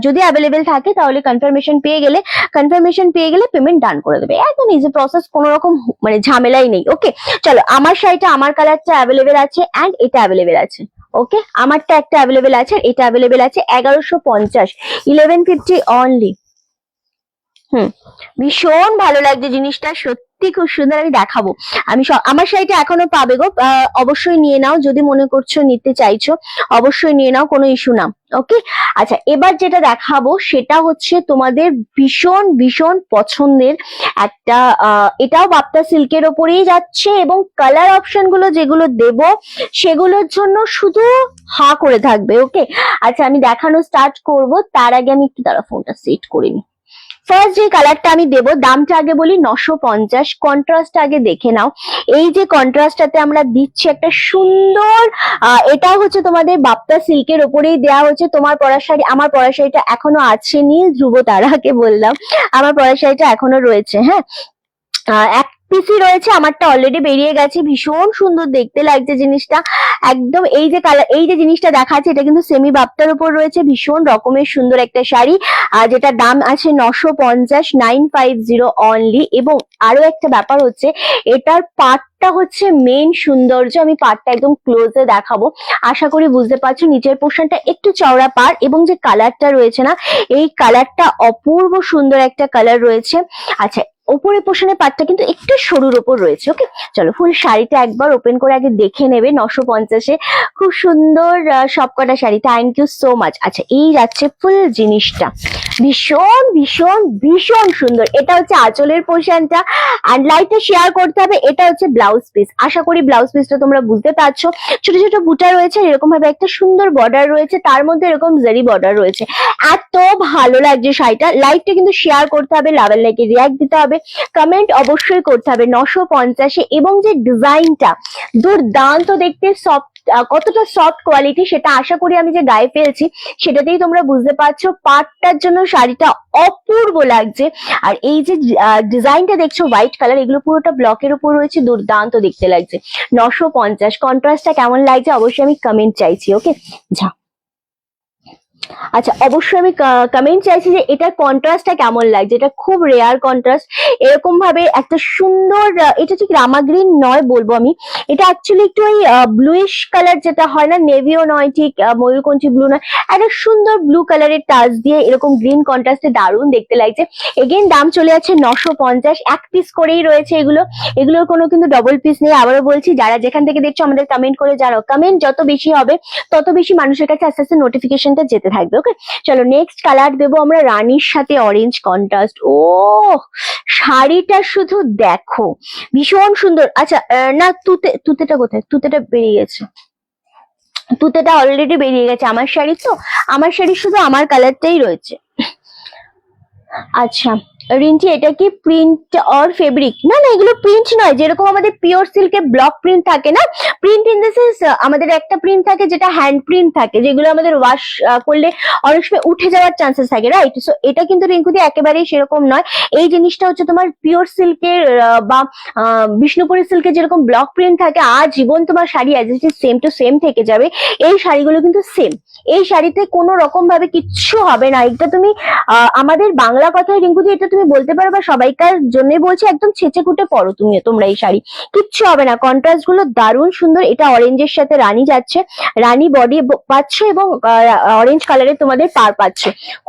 যদি অ্যাভেলেবেল থাকে তাহলে কনফার্মেশন পেয়ে গেলে পেমেন্ট ডান করে দেবে। একদম ইজি প্রসেস, কোনো রকম মানে ঝামেলাই নেই। ওকে, চলো আমার শাড়িটা, আমার কালারটা অ্যাভেলেবেল আছে অ্যান্ড এটা অ্যাভেলেবেল আছে। ওকে, আমারটা একটা অ্যাভেলেবেল আছে আর এটা অ্যাভেলেবেল আছে 1150, 1150 অনলি। ভীষণ ভালো লাগছে জিনিসটা, সত্যি খুব সুন্দর। আমি দেখাবো, আমার শাড়িটা এখনো পাবে গো, অবশ্যই নিয়ে নাও যদি মনে করছো নিতে চাইছো, অবশ্যই নিয়ে নাও, কোনো ইস্যু না। ওকে, আচ্ছা এবার যেটা দেখাবো সেটা হচ্ছে তোমাদের ভীষণ ভীষণ পছন্দের একটা, এটাও বাপ্তা সিল্কের ওপরেই যাচ্ছে এবং কালার অপশন গুলো যেগুলো দেব সেগুলোর জন্য শুধু হা করে থাকবে। ওকে, আচ্ছা আমি দেখানো স্টার্ট করব, তার আগে আমি একটু তারা ফোনটা সেট করে নিই। ফার্স্ট যে কালারটা আমি দেব, দামটা আগে বলি 950, কন্ট্রাস্ট আগে দেখে নাও। এই যে কন্ট্রাস্টটাতে আমরা দিচ্ছি একটা সুন্দর, এটা হচ্ছে তোমাদের বাপ্তা সিল্কের ওপরেই দেওয়া হচ্ছে। তোমার পরা শাড়ি, আমার পরা শাড়িটা এখনো আছে, নীল ধ্রুব তারাকে বললাম, আমার পরা শাড়িটা এখনো রয়েছে। হ্যাঁ, এক পিসি রয়েছে, আমারটা অলরেডি বেরিয়ে গেছে। ভীষণ সুন্দর দেখতে লাগছে জিনিসটা, একদম এই যে কালার, এই যে জিনিসটা দেখাচ্ছে এটা কিন্তু সেমি বাপ্তার উপর রয়েছে। ভীষণ রকমের সুন্দর একটা শাড়ি, আর যেটা দাম আছে 950, 950 অনলি। এবং আরো একটা ব্যাপার হচ্ছে এটার পাটটা হচ্ছে মেইন সৌন্দর্য। আমি পাটটা একদম ক্লোজে দেখাবো, আশা করি বুঝতে পারছো। নিচের পোর্শনটা একটু চওড়া পাড় এবং যে কালারটা রয়েছে না, এই কালারটা অপূর্ব সুন্দর একটা কালার রয়েছে। আচ্ছা, উপরের পোর্শনের পাটটা কিন্তু একটু সরুর ওপর রয়েছে। ওকে, চলো ফুল শাড়িটা একবার ওপেন করে আগে দেখে নেবে। 950-এ খুব সুন্দর সবকটা sari. Thank you so much. আচ্ছা, এই যাচ্ছে ফুল জিনিসটা, ভীষণ ভীষণ ভীষণ সুন্দর। এটা হচ্ছে আঁচলের পোর্শনটা অ্যান্ড লাইটটা শেয়ার করতে হবে। এটা হচ্ছে ব্লাউজ পিস, আশা করি ব্লাউজ পিসটা তোমরা বুঝতে পারছো। ছোট ছোট বুটা রয়েছে, এরকম ভাবে একটা সুন্দর বর্ডার রয়েছে, তার মধ্যে এরকম জারি বর্ডার রয়েছে। এত ভালো লাগছে শাড়িটা। লাইটটা কিন্তু শেয়ার করতে হবে, লাভের লাইকে রিয়াক্ট দিতে হবে, কমেন্ট অবশ্যই করতে হবে। 950-এ এবং যে ডিজাইনটা দুর্দান্ত দেখতে, সফট, কতটা সফট কোয়ালিটি সেটা আশা করি আমি যে গায়ে ফেলছি সেটাতেই তোমরা বুঝতে পারছো। পাটটার জন্য শাড়িটা অপূর্ব লাগছে। আর এই যে ডিজাইনটা দেখছো হোয়াইট কালার, এগুলো পুরোটা ব্লকের উপর রয়েছে, দুর্দান্ত দেখতে লাগছে। 950, কন্ট্রাস্টটা কেমন লাগছে অবশ্যই আমি কমেন্ট চাইছি। ওকে, যা আচ্ছা অবশ্যই আমি কমেন্ট চাইছি যে এটার কন্ট্রাস্টটা কেমন লাগছে। এটা খুব রেয়ার কন্ট্রাস্ট, এরকম ভাবে একটা সুন্দর, এটা ঠিক রামা গ্রিন নয় বলবো আমি, এটা অ্যাকচুয়ালি একটু ওই ব্লুইশ কালার যেটা হয় না, নেভিও নয় ঠিক ময়ূরকঞ্চি ব্লু নয়, একটা সুন্দর ব্লু কালারের টাচ দিয়ে এরকম গ্রিন কন্ট্রাস্টে দারুণ দেখতে লাগছে। এগেন দাম চলে যাচ্ছে 950, এক পিস করেই রয়েছে এগুলো, এগুলোর কোনো কিন্তু ডবল পিস নেই। আবারও বলছি, যারা যেখান থেকে দেখছো আমাদের কমেন্ট করে জানাও, কমেন্ট যত বেশি হবে তত বেশি মানুষের কাছে আস্তে আস্তে নোটিফিকেশনটা যেতে থাকবে। ওকে, চলো নেক্সট কালার দেবো আমরা রানীর সাথে অরেঞ্জ কন্ট্রাস্ট। ও শাড়িটা শুধু দেখো, ভীষণ সুন্দর। আচ্ছা না, তুতেটা কোথায়? তুতেটা বেরিয়ে গেছে, তুতেটা অলরেডি বেরিয়ে গেছে। আমার শাড়ি তো, আমার শাড়ি শুধু আমার কালারটাই রয়েছে। আচ্ছা রিন্টি, এটা কি প্রিন্ট অর ফেব্রিক? না না, এগুলো প্রিন্ট নয়। যেরকম আমাদের পিওর সিল্কে ব্লক প্রিন্ট থাকে না, প্রিন্ট ইন দ্য সেন্স আমাদের একটা প্রিন্ট থাকে যেটা হ্যান্ড প্রিন্ট থাকে, যেগুলো আমাদের ওয়াশ করলে অনেক সময় উঠে যাওয়ার চান্সেস থাকে, রাইট? সো এটা কিন্তু রিঙ্কুদি একেবারেই সেরকম নয়। এই জিনিসটা হচ্ছে তোমার পিওর সিল্কের বা বিষ্ণুপুরি সিল্কের যেরকম ব্লক প্রিন্ট থাকে, আজীবন তোমার sari as it is same to same থেকে যাবে। এই শাড়িগুলো কিন্তু সেম, এই শাড়িতে কোনো রকম ভাবে কিচ্ছু হবে না। এটা তুমি আমাদের বাংলা কথায় রিঙ্কুদি এটা তুমি বলতে পারো, বা সবাইকার জন্য বলছি, একদম ছেঁচে কুটে পরো তুমি, তোমরা এই শাড়ি কিচ্ছু হবে না। কন্ট্রাস্ট গুলো দারুণ সুন্দর। এটা অরেঞ্জের সাথে রানী যাচ্ছে, রানী বডি পাচ্ছ এবং অরেঞ্জ কালারের তোমাদের পার পাচ্ছ।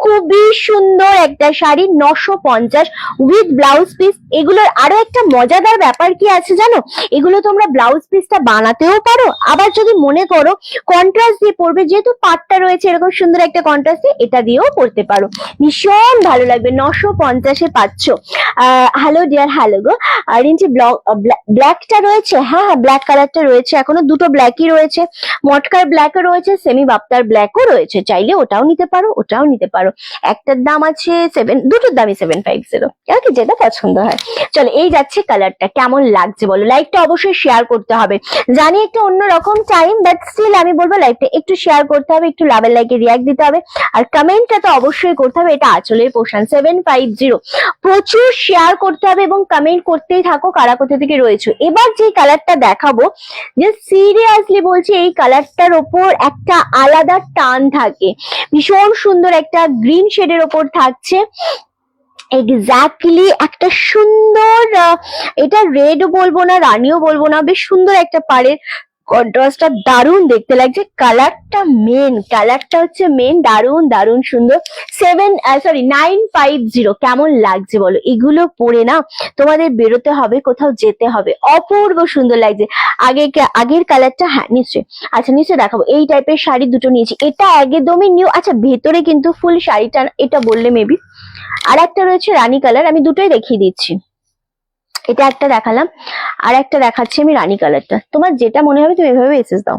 খুবই সুন্দর একটা শাড়ি, 950 উইথ ব্লাউজ পিস। এগুলোর আরো একটা মজাদার ব্যাপার কি আছে জানো, এগুলো তোমরা ব্লাউজ পিসটা বানাতেও পারো, আবার যদি মনে করো কন্ট্রাস্ট দিয়ে পরবে, যেহেতু পাটটা রয়েছে এরকম সুন্দর একটা কন্ট্রাস্ট, এটা দিয়েও পরতে পারো, ভীষণ ভালো লাগবে। 950-এ পাচ্ছ। হ্যালো ডিয়ার, হ্যালো গো। আর ইঞ্চি ব্ল্যাকটা রয়েছে, হ্যাঁ হ্যাঁ ব্ল্যাক কালারটা রয়েছে, এখনো দুটো ব্ল্যাকই রয়েছে, মটকার ব্ল্যাকও রয়েছে, সেমি বাপ্তার ব্ল্যাকও রয়েছে, চাইলে ওটাও নিতে পারো, ওটাও নিতে পারো। একটার দাম আছে দুটোর দামই 750, কি যেটা পছন্দ হয়। চলো এই যাচ্ছে কালারটা, কেমন লাগছে বলো। লাইকটা অবশ্যই শেয়ার করতে হবে, জানি একটা অন্যরকম টাইম, বাট স্টিল আমি বলবো লাইকটা একটু শেয়ার করতে হবে, একটু লাভের লাইকে রিয়াক্ট দিতে হবে, আর কমেন্টটা তো অবশ্যই করতে হবে। এটা আঁচলের পোর্শন 750, প্রচুর শেয়ার করতে হবে এবং কমেন্ট করতেই থাকো কারা কোথা থেকে রয়েছে। এবার যে কালারটা দেখাবো, যে সিরিয়াসলি বলছি এই কালারটার ওপর একটা আলাদা টান থাকে, ভীষণ সুন্দর একটা গ্রিন শেডের ওপর থাকছে। এক্স্যাক্টলি একটা সুন্দর এটা রেডও বলবো না, রানিও বলবো না, বেশ সুন্দর একটা পাড়ের কন্ট্রাস্টটা দারুণ দেখতে লাগছে। কালারটা হচ্ছে মেন, দারুণ দারুণ সুন্দর। 950 কেমন লাগছে বলো? এগুলো পরে না তোমাদের বেরোতে হবে, কোথাও যেতে হবে, অপূর্ব সুন্দর লাগছে। আগের কালারটা, হ্যাঁ নিশ্চয়ই, আচ্ছা নিশ্চয়ই দেখাবো। এই টাইপের শাড়ি দুটো নিয়েছি, এটা একদমই নিউ। আচ্ছা ভেতরে কিন্তু ফুল শাড়িটা এটা বললে মেবি। আর একটা রয়েছে রানী কালার, আমি দুটোই দেখিয়ে দিচ্ছি। এটা একটা দেখালাম, আর একটা দেখাচ্ছি আমি রানী কালারটা। তোমার যেটা মনে হবে তুমি এভাবে এসেস দাও।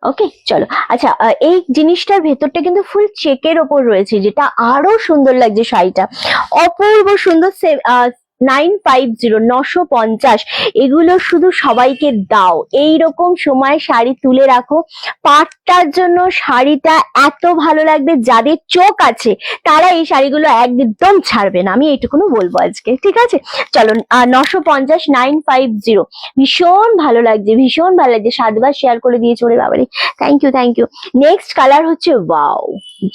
ওকে চলো। আচ্ছা এই জিনিসটার ভেতরটা কিন্তু ফুল চেকের ওপর রয়েছে, যেটা আরো সুন্দর লাগছে শাড়িটা, অপূর্ব সুন্দর। 950 এগুলো শুধু সবাইকে দাও, এইরকম সময় শাড়ি তুলে রাখো। পাটটার জন্য শাড়িটা এত ভালো লাগবে, যাদের চোখ আছে তারা এই শাড়িগুলো একদম ছাড়বে না, আমি এইটুকুনো বলবো আজকে, ঠিক আছে? চলো 950 950 ভীষণ ভালো লাগছে, ভীষণ ভালো লাগছে। 7বার শেয়ার করে দিয়েছো রে বাবারে, থ্যাংক ইউ। নেক্সট কালার হচ্ছে ওয়াও,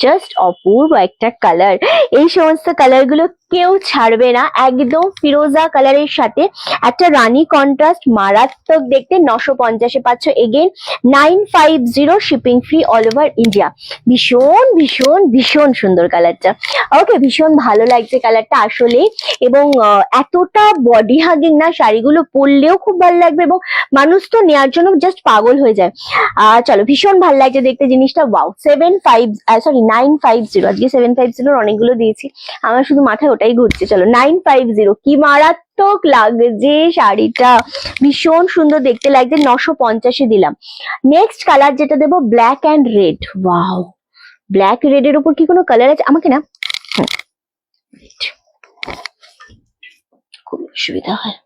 জাস্ট অপূর্ব একটা কালার। এই সমস্ত কালার গুলো কেউ ছাড়বে না, একদম ফিরোজা কালারের সাথে একটা রানী কন্ট্রাস্ট, মারাত্মক দেখতে। 950 পাচ্ছ, again 950 shipping free all over India. ভীষণ ভীষণ ভীষণ সুন্দর কালারটা, ওকে ভীষণ ভালো লাগছে কালারটা আসলে। এবং এতটা বডি হাগিং না, শাড়িগুলো পরলেও খুব ভালো লাগবে এবং মানুষ তো নেওয়ার জন্য জাস্ট পাগল হয়ে যায়। চলো ভীষণ ভালো লাগছে দেখতে জিনিসটা। ওয়াও 950, আজকে 750 অনেকগুলো দিয়েছি, আমার শুধু মাথায় ওটাই ঘুরছে। চলো 950, কি মারাত্মক লাগছে শাড়িটা, ভীষণ সুন্দর দেখতে লাগছে। 950 দিলাম। নেক্সট কালার যেটা দেবো black and red. Wow, black red এর উপর কি কোনো কালার আছে? আমাকে না খুব অসুবিধা হয়।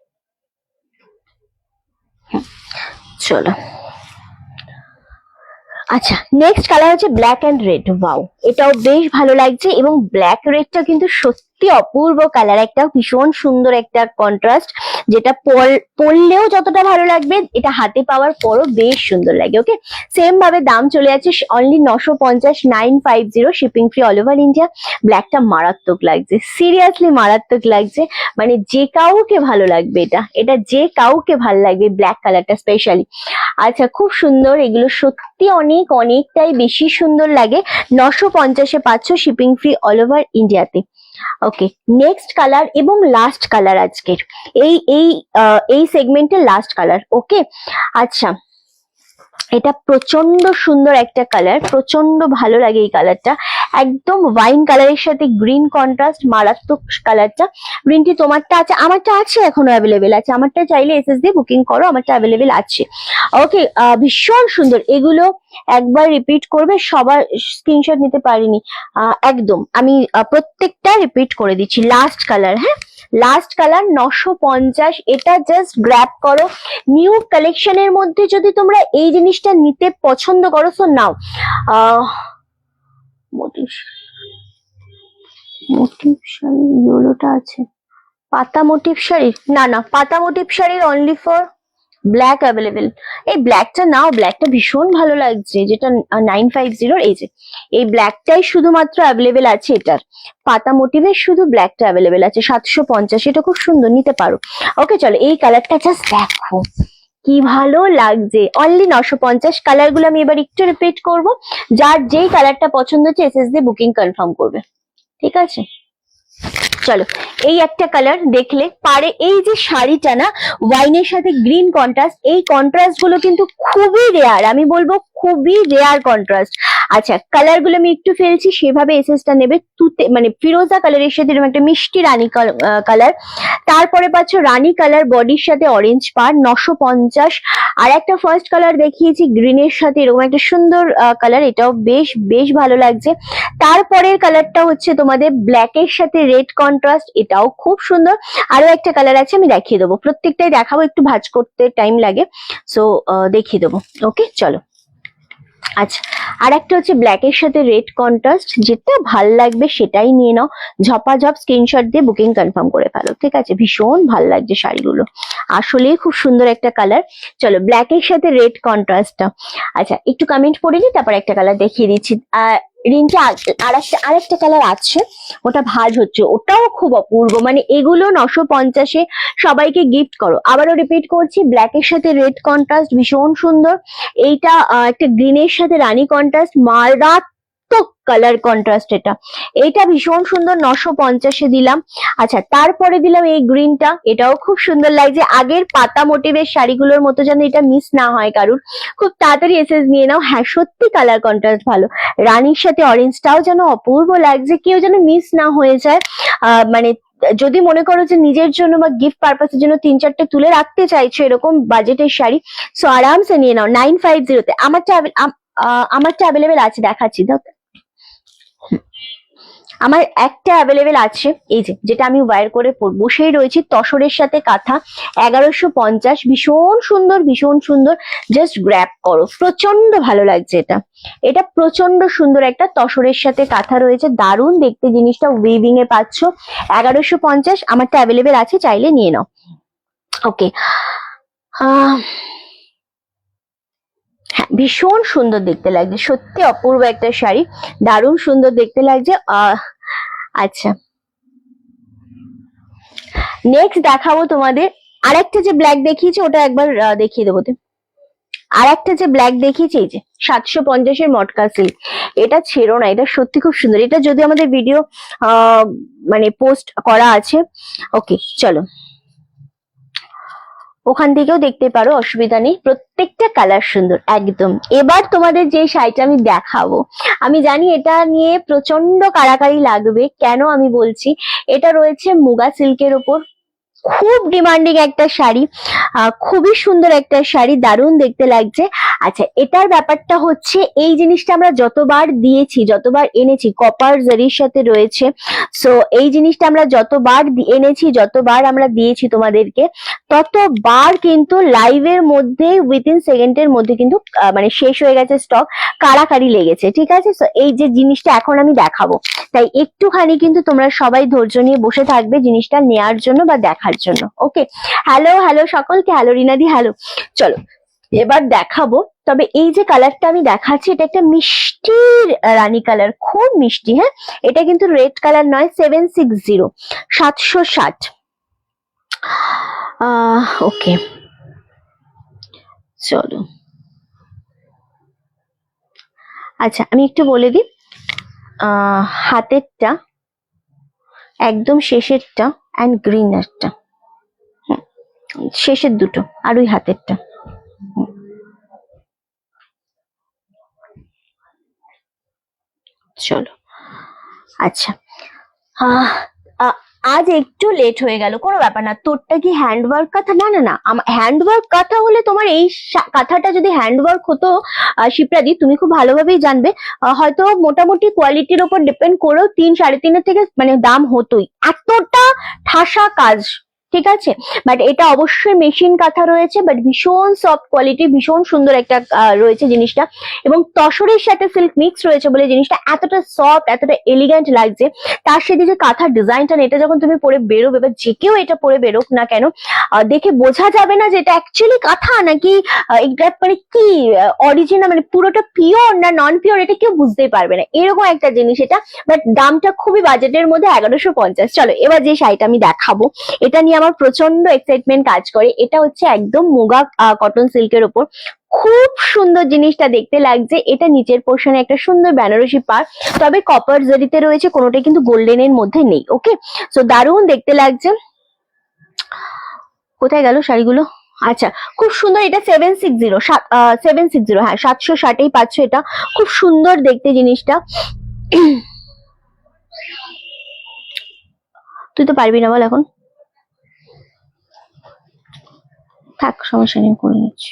চলো আচ্ছা, নেক্সট কালার হচ্ছে ব্ল্যাক অ্যান্ড রেড। ওয়াও, এটাও বেশ ভালো লাগছে এবং ব্ল্যাক রেডটা কিন্তু সত্যি অপূর্ব কালার, একটা ভীষণ সুন্দর একটা কন্ট্রাস্ট, যেটা পরলেও যতটা ভালো লাগবে এটা হাতে পাওয়ার পরও বেশ সুন্দর লাগে। ওকে, সেম ভাবে দাম চলে যাচ্ছে only 950, 950 shipping free all over India. ব্ল্যাকটা মারাত্মক লাগছে, সিরিয়াসলি মারাত্মক লাগছে, মানে যে কাউকে ভালো লাগবে, এটা যে কাউকে ভালো লাগবে, ব্ল্যাক কালারটা স্পেশালি। আচ্ছা খুব সুন্দর, এগুলো সত্যি অনেকটাই বেশি সুন্দর লাগে। 950 পাচ্ছ শিপিং ফ্রি অল ওভার ইন্ডিয়াতে। ওকে, নেক্সট কালার এবং লাস্ট কালার আজকের এই সেগমেন্টের লাস্ট কালার। ওকে আচ্ছা, এটা প্রচন্ড সুন্দর একটা কালার, প্রচন্ড ভালো লাগে এই কালারটা, একদম ওয়াইন কালারের সাথে গ্রিন কন্ট্রাস্ট, মারাত্মক কালারটা। গ্রিনটি তোমারটা আছে, আমারটা আছে, এখনো অ্যাভেলেবেল আছে, আমারটা চাইলে এসএস দিয়ে বুকিং করো, আমারটা অ্যাভেলেবেল আছে। ওকে, ভীষণ সুন্দর, এগুলো একবার রিপিট করবে, সবার স্ক্রিনশট নিতে পারিনি, একদম আমি প্রত্যেকটা রিপিট করে দিচ্ছি। লাস্ট কালার, হ্যাঁ লাস্ট কালার 950, এটা জাস্ট গ্র্যাব করো। নিউ কালেকশনের মধ্যে যদি তোমরা এই জিনিসটা নিতে পছন্দ করো তো নাও। মোটিভ শাড়ি ইয়েলোটা আছে, পাতা মোটিভ শাড়ি, না পাতা মোটিভ শাড়ির অনলি ফর ব্ল্যাক অ্যাভেলেবেল। এই ব্ল্যাকটা নাও, ব্ল্যাকটা ভীষণ ভালো লাগছে, যেটা 950, এই যে এই ব্ল্যাকটাই শুধুমাত্র অ্যাভেলেবেল আছে এটার, পাতা মোটিভের শুধু ব্ল্যাকটা অ্যাভেলেবেল আছে 750, এটা খুব সুন্দর, নিতে পারো। ওকে চলো, এই কালারটা জাস্ট দেখো কি ভালো লাগছে, অনলি 950। কালার গুলো আমি এবার একটু রিপিট করবো, যার যেই কালারটা পছন্দ হচ্ছে এসএস দিয়ে বুকিং কনফার্ম করবে, ঠিক আছে? চলো, এই একটা কালার দেখলে পারে, এই যে শাড়িটা না ওয়াইনের সাথে গ্রিন কন্ট্রাস্ট, এই কন্ট্রাস্ট গুলো কিন্তু খুবই রেয়ার, আমি বলবো খুবই রেয়ার কন্ট্রাস্ট। আচ্ছা কালার গুলো আমি একটু ফেলছি, সেভাবে এসএসটা নেবে। তুতে মানে ফিরোজা কালারের সাথে এরকম একটা মিষ্টি রানী কালার, তারপরে পাচ্ছ রানী কালার বডির সাথে অরেঞ্জ পার 950। আর একটা ফার্স্ট কালার দেখিয়েছি গ্রিনের সাথে এরকম একটা সুন্দর কালার, এটাও বেশ বেশ ভালো লাগছে। তারপরের কালারটা হচ্ছে তোমাদের ব্ল্যাকের সাথে রেড কন্ট্রাস্ট, এটাও খুব সুন্দর। আরো একটা কালার আছে, আমি দেখিয়ে দেবো, প্রত্যেকটাই দেখাবো, একটু ভাঁজ করতে টাইম লাগে, সো দেখিয়ে দেবো। ওকে চলো, আচ্ছা, আর একটা হচ্ছে ব্ল্যাক এর সাথে রেড কন্ট্রাস্ট, যেটা ভাল লাগবে সেটাই নিয়ে নাও, ঝপাঝপ স্ক্রিনশট দিয়ে বুকিং কনফার্ম করে ফেলো, ঠিক আছে? ভীষণ ভাল লাগছে শাড়িগুলো, আসলেই খুব সুন্দর একটা কালার। চলো ব্ল্যাক এর সাথে রেড কন্ট্রাস্টটা, আচ্ছা একটু কমেন্ট পড়ে নি, তারপর একটা কালার দেখিয়ে দিচ্ছি। রিঞ্চা আরেকটা কালার আছে, ওটা ভাঁজ হচ্ছে, ওটাও খুব অপূর্ব, মানে এগুলো 950-এ সবাইকে গিফট করো। আবারও রিপিট করছি, ব্ল্যাক এর সাথে রেড কন্ট্রাস্ট ভীষণ সুন্দর, এইটা একটা গ্রিনের সাথে রানী কন্ট্রাস্ট, মারাত্মক কালার কন্ট্রাস্ট, এটা ভীষণ সুন্দর, 950-এ দিলাম। আচ্ছা তারপরে দিলাম এই গ্রিনটা, এটাও খুব সুন্দর লাগছে, আগের পাতা মোটিভের শাড়িগুলোর মতো যেন এটা মিস না হয় কারুর, খুব তাড়াতাড়ি এসএস নিয়ে নাও। হ্যাঁ সত্যি কালার কন্ট্রাস্ট ভালো, রানীর সাথে অরেঞ্জটাও যেন অপূর্ব লাগছে, কেউ যেন মিস না হয়ে যায়। মানে যদি মনে করো যে নিজের জন্য বা গিফট পারপাসের জন্য 3-4টে তুলে রাখতে চাইছো এরকম বাজেটের শাড়ি, সো আরামসে নিয়ে নাও 950-তে। আমারটা অ্যাভেলেবেল আছে, দেখাচ্ছি দাও। আমার একটা অ্যাভেলেবেল আছে, এই যে যেটা আমি ওয়্যার করে বসেই রয়েছি, তসরের সাথে কাঁথা, 1150, ভীষণ সুন্দর ভীষণ সুন্দর, জাস্ট গ্র্যাব করো, প্রচন্ড ভালো লাগছে এটা, এটা প্রচন্ড সুন্দর একটা তসরের সাথে কাঁথা রয়েছে, দারুণ দেখতে জিনিসটা, উইভিং এ পাচ্ছ, 1150, আমারটা অ্যাভেলেবেল আছে, চাইলে নিয়ে নাও। ওকে, হ্যাঁ ভীষণ সুন্দর দেখতে লাগছে, সত্যি অপূর্ব একটা শাড়ি, দারুণ সুন্দর দেখতে লাগছে। আচ্ছা নেক্সট দেখাবো তোমাদের আরেকটা, যে ব্ল্যাক দেখিয়েছি ওটা একবার দেখিয়ে দেবো। আর একটা যে ব্ল্যাক দেখিয়েছি, এই যে 750-এর মটকা সিল্ক, এটা ছেড়ো না, এটা সত্যি খুব সুন্দর, এটা যদি আমাদের ভিডিও মানে পোস্ট করা আছে, ওকে চলো ওখান থেকেও দেখতে পারো, অসুবিধা নেই, প্রত্যেকটা কালার সুন্দর একদম। এবার তোমাদের যে শাড়িটা আমি দেখাবো, আমি জানি এটা নিয়ে প্রচন্ড কাড়াকাড়ি লাগবে, কেন আমি বলছি, এটা রয়েছে মুগা সিল্কের ওপর, খুব ডিমান্ডিং একটা শাড়ি, খুবই সুন্দর একটা শাড়ি, দারুণ দেখতে লাগছে। আচ্ছা এটার ব্যাপারটা হচ্ছে, এই জিনিসটা আমরা যতবার দিয়েছি, যতবার এনেছি, কপার জারির সাথে রয়েছে, সো এই জিনিসটা আমরা যতবার এনেছি, যতবার আমরা দিয়েছি তোমাদেরকে, ততবার কিন্তু লাইভের মধ্যে উইথিন সেকেন্ডের মধ্যে কিন্তু মানে শেষ হয়ে গেছে স্টক, কাড়াকাড়ি লেগেছে, ঠিক আছে? সো এই যে জিনিসটা এখন আমি দেখাবো, তাই একটুখানি কিন্তু তোমরা সবাই ধৈর্য নিয়ে বসে থাকবে জিনিসটা নেয়ার জন্য বা দেখার জন্য। ওকে, হ্যালো হ্যালো সকলকে, হ্যালো রিনাদি, হ্যালো। চলো এবার দেখাবো, তবে এই যে কালারটা আমি দেখাচ্ছি, এটা একটা মিষ্টি রানী কালার, খুব মিষ্টি। হ্যাঁ এটা কিন্তু রেড কালার নয়, 760, 760। ওকে চলো, আচ্ছা আমি একটু বলে দিই, হাতেরটা একদম শেষেরটা অ্যান্ড গ্রিনারটা, শেষের দুটো, আর ওই হাতেরটা, চলো আচ্ছা। আজ একটু লেট হয়ে গেল, কোনো ব্যাপার না, তোরটা কি হ্যান্ডওয়ার্ক কাঁথা? না না না, হ্যান্ডওয়ার্ক কাঁথা হলে, তোমার এই কাঁথাটা যদি হ্যান্ডওয়ার্ক হতো শিপ্রাদি, তুমি খুব ভালোভাবেই জানবে, হয়তো মোটামুটি কোয়ালিটির উপর ডিপেন্ড করেও 3-3.5-এর থেকে মানে দাম হতোই, এতটা ঠাসা কাজ, ঠিক আছে? বাট এটা অবশ্যই মেশিন কাঁথা রয়েছে, বাট ভীষণ সফট কোয়ালিটি, ভীষণ সুন্দর একটা রয়েছে জিনিসটা, এবং তসরের সাথে সিল্ক মিক্স রয়েছে বলে জিনিসটা এতটা সফট, এতটা এলিগ্যান্ট লাগছে। তার সাথে যে কাঁথার ডিজাইনটা, এটা যখন তুমি পরে বেরোবে, বা যে কেউ এটা পরে বেরোক না কেন, দেখে বোঝা যাবে না যে এটা অ্যাকচুয়ালি কাঁথা নাকি এটা মানে কি অরিজিনাল, মানে পুরোটা পিওর না নন পিওর, এটা কেউ বুঝতেই পারবে না, এরকম একটা জিনিস এটা। বাট দামটা খুবই বাজেটের মধ্যে, 1150। চলো এবার যে শাড়িটা আমি দেখাবো, এটা নিয়ে আমার প্রচন্ড এক্সাইটমেন্ট কাজ করে, এটা হচ্ছে একদম মুগা কটন সিল্কের উপর, খুব সুন্দর জিনিসটা দেখতে লাগছে, এটা নিচের পোর্শনে একটা সুন্দর বেনারসি পার, তবে কপার জরিতে রয়েছে, কোনোটাই কিন্তু গোল্ডেনের মধ্যে নেই। ওকে, সো দারুণ দেখতে লাগছে। কোথায় গেল শাড়িগুলো? আচ্ছা খুব সুন্দর, এটা 760, 760, হ্যাঁ 760-এই পাচ্ছ, এটা খুব সুন্দর দেখতে জিনিসটা। তুই তো পারবি না বল এখন, থাক সমস্যা নেই, করে নিচ্ছি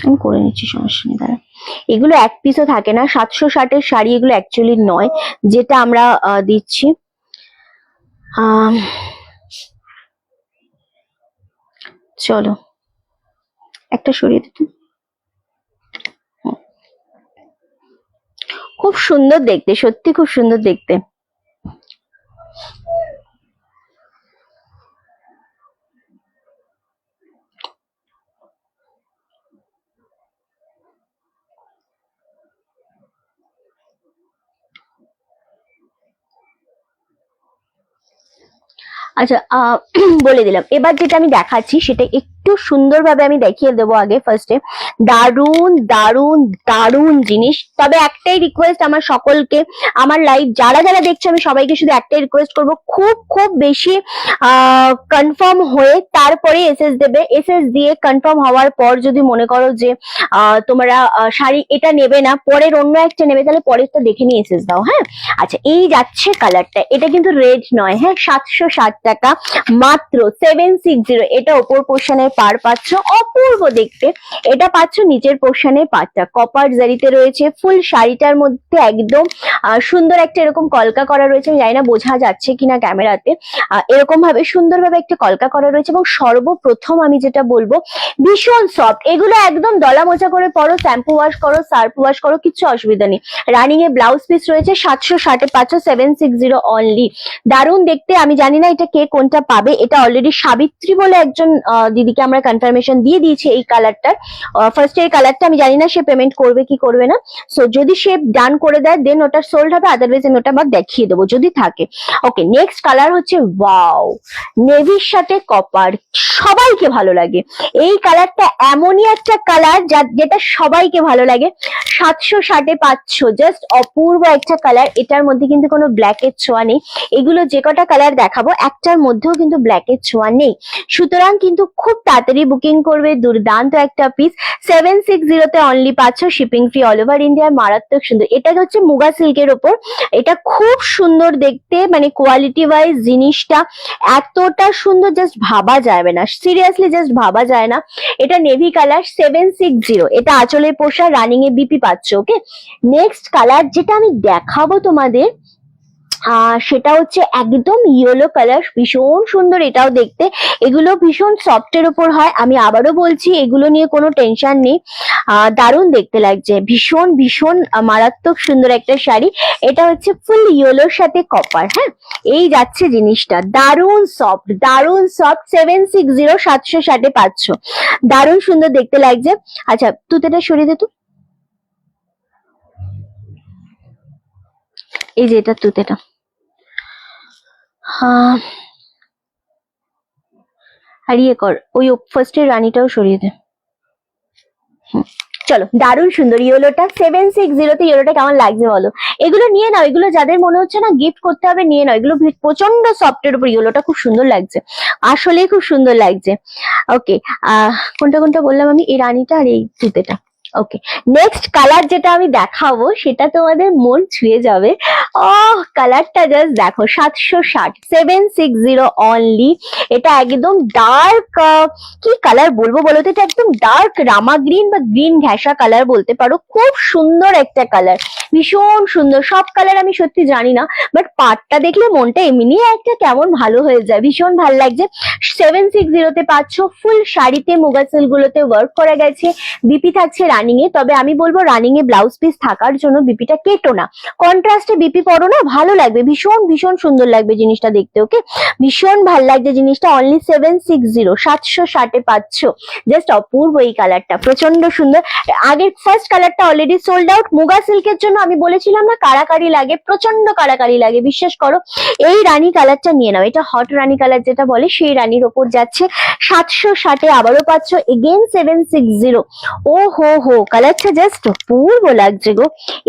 আমি, করে নিচ্ছি, সমস্যা নেই, দাঁড়া। এগুলো এক পিসও থাকে না, 760-এর শাড়ি এগুলো অ্যাকচুয়ালি নয়, যেটা আমরা দিচ্ছি। চলো একটা সরিয়ে দিতে, খুব সুন্দর দেখতে, সত্যি খুব সুন্দর দেখতে। আচ্ছা বলে দিলাম। এবার যেটা আমি দেখাচ্ছি সেটা একটু সুন্দরভাবে আমি দেখিয়ে দেবো। আগে ফার্স্টে দারুণ দারুণ দারুণ জিনিস। তবে একটাই রিকোয়েস্ট আমার সকলকে, আমার লাইভ যারা যারা দেখছে আমি সবাইকে শুধু একটাই রিকোয়েস্ট করবো, খুব খুব বেশি কনফার্ম হয়ে তারপরে এসএস দেবে। এসএস দিয়ে কনফার্ম হওয়ার পর যদি মনে করো যে তোমরা শাড়ি এটা নেবে না, পরের অন্য একটা নেবে, তাহলে পরেরটা দেখে নিয়ে এসএস দাও। হ্যাঁ, আচ্ছা এই যাচ্ছে কালারটা, এটা কিন্তু রেড নয়। হ্যাঁ, 760 টাকা মাত্র, 760। এটা ওপর পোর্শনের পার পাচ্ছ, অপূর্ব দেখতে। এটা পাচ্ছ নিচের পোর্শনের পাটটা কপার জারিতে রয়েছে। ফুল শাড়িটার মধ্যে একদম সুন্দর একটা এরকম কলকা করা রয়েছে। আমি জানি না বোঝা যাচ্ছে কিনা ক্যামেরাতে, এরকম ভাবে সুন্দরভাবে একটা কলকা করা রয়েছে। এবং সর্বপ্রথম আমি যেটা বলবো, ভীষণ সফট। এগুলো একদম দলা মোচা করে পরো, শ্যাম্পু ওয়াশ করো, সার্ফ ওয়াশ করো, কিচ্ছু অসুবিধা নেই। রানিং এ ব্লাউজ পিস রয়েছে 760 পাচ্ছ, 760 অনলি। দারুণ দেখতে। আমি জানি না এটা কে কোনটা পাবে। এটা অলরেডি সাবিত্রী বলে একজন দিদিকে আমরা কনফার্মেশন দিয়ে দিয়েছি এই কালারটার। ফার্স্ট এই কালারটা আমি জানি না সে পেমেন্ট করবে কি করবে না। সো যদি সে ডান করে দেয় দেন ওটা সোল্ড হবে, আদারওয়াইজ আমি ওটা আবার দেখিয়ে দেবো যদি থাকে। ওকে, নেক্সট কালার হচ্ছে ওয়াও, নেভির সাথে কপার। সবাইকে ভালো লাগে এই কালারটা, এমনই একটা কালার যেটা সবাইকে ভালো লাগে। 760 পাচ্ছ, জাস্ট অপূর্ব একটা কালার। এটার মধ্যে কিন্তু কোনো ব্ল্যাকের ছোঁয়া নেই। এগুলো যে কটা কালার দেখাবো একটার মধ্যেও কিন্তু ব্ল্যাকের ছোঁয়া নেই। সুতরাং কিন্তু খুব তাড়াতাড়ি বুকিং করবে। দুর্দান্ত একটা পিস, 760 তে অনলি পাচ্ছ, shipping free all over India. মারাত্মক সুন্দর। এটা হচ্ছে মুগা সিল্কের ওপর। এটা খুব সুন্দর দেখতে, মানে কোয়ালিটি ওয়াইজ জিনিসটা এতটা সুন্দর জাস্ট ভাবা যাবে না, সিরিয়াসলি জাস্ট ভাবা যায় না। এটা নেভি কালার, 760। এটা আঁচলের পোশাক, রানিং এ বিপি পাচ্ছ। ওকে, নেক্সট কালার যেটা আমি দেখাবো তোমাদের সেটা হচ্ছে একদম ইয়েলো কালার, ভীষণ সুন্দর এটাও দেখতে। এগুলো ভীষণ সফটের উপর হয়, আমি আবারও বলছি এগুলো নিয়ে কোনো টেনশন নেই। দারুণ দেখতে লাগছে, ভীষণ ভীষণ মারাত্মক সুন্দর একটা শাড়ি। এটা হচ্ছে ফুল ইয়েলোর সাথে কপার। হ্যাঁ, এই যাচ্ছে জিনিসটা, দারুণ সফট, দারুণ সফট। 760, 760 পাচ্ছ, দারুণ সুন্দর দেখতে লাগছে। আচ্ছা তুতেটা সরিয়ে দে তো, এই যে এটা তুতেটা। আর ইয়ে কর, ওই ফার্স্টের রানীটাও সরিয়ে দে। চলো, দারুণ সুন্দর ইয়েলোটা, 760 তে। ইয়েলোটা কেমন লাগছে বলো? এগুলো নিয়ে নাও, এগুলো যাদের মনে হচ্ছে না গিফট করতে হবে নিয়ে নাও। এগুলো প্রচন্ড সফটের উপর। ইয়েলোটা খুব সুন্দর লাগছে, আসলেই খুব সুন্দর লাগছে। ওকে, কোনটা কোনটা বললাম আমি? এই রানীটা আর এই জুতেটা। ওকে, নেক্সট কালার যেটা আমি দেখাবো সেটা তোমাদের মন ছুঁয়ে যাবে। কালারটা জাস্ট দেখো, 760, 760 অনলি। এটা একদম ডার্ক, কি কালার বলবো বলো তো, এটা একদম ডার্ক রামা গ্রিন বা গ্রিন ঘেঁষা কালার বলতে পারো। খুব সুন্দর একটা কালার, ভীষণ সুন্দর। সব কালার আমি সত্যি জানি না, বাট পাটটা দেখলে মনটা এমনি একটা কেমন ভালো হয়ে যায়, ভীষণ ভালো লাগছে। 760 তে পাচ্ছ। ফুল শাড়িতে মুগা সিল্ক গুলোতে ওয়ার্ক করা গেছে। বিপি থাকছে রানিং এ, তবে আমি বলবো রানিং এ ব্লাউজ পিস থাকার জন্য বিপিটা কেটো না, কন্ট্রাস্টে বিপি পরো না, ভালো লাগবে, ভীষণ ভীষণ সুন্দর লাগবে জিনিসটা দেখতে। ওকে, ভীষণ ভালো লাগছে জিনিসটা। অনলি 760, 760 পাচ্ছ, জাস্ট অপূর্ব এই কালারটা, প্রচন্ড সুন্দর। আগের ফার্স্ট কালারটা অলরেডি সোল্ড আউট। মুগা সিল্কের জন্য আমি বলেছিলাম না কারাকারি লাগে, প্রচন্ড কারাকারি লাগে, বিশ্বাস করো। এই রানী কালারটা নিয়ে নাও, এটা হট রানী কালার যেটা বলে, সেই রানীর ওপর যাচ্ছে। 760 আবারও পাচ্ছ, এগেন 760। ও হো হো, কালারটা জাস্ট অপূর্ব লাগছে গো।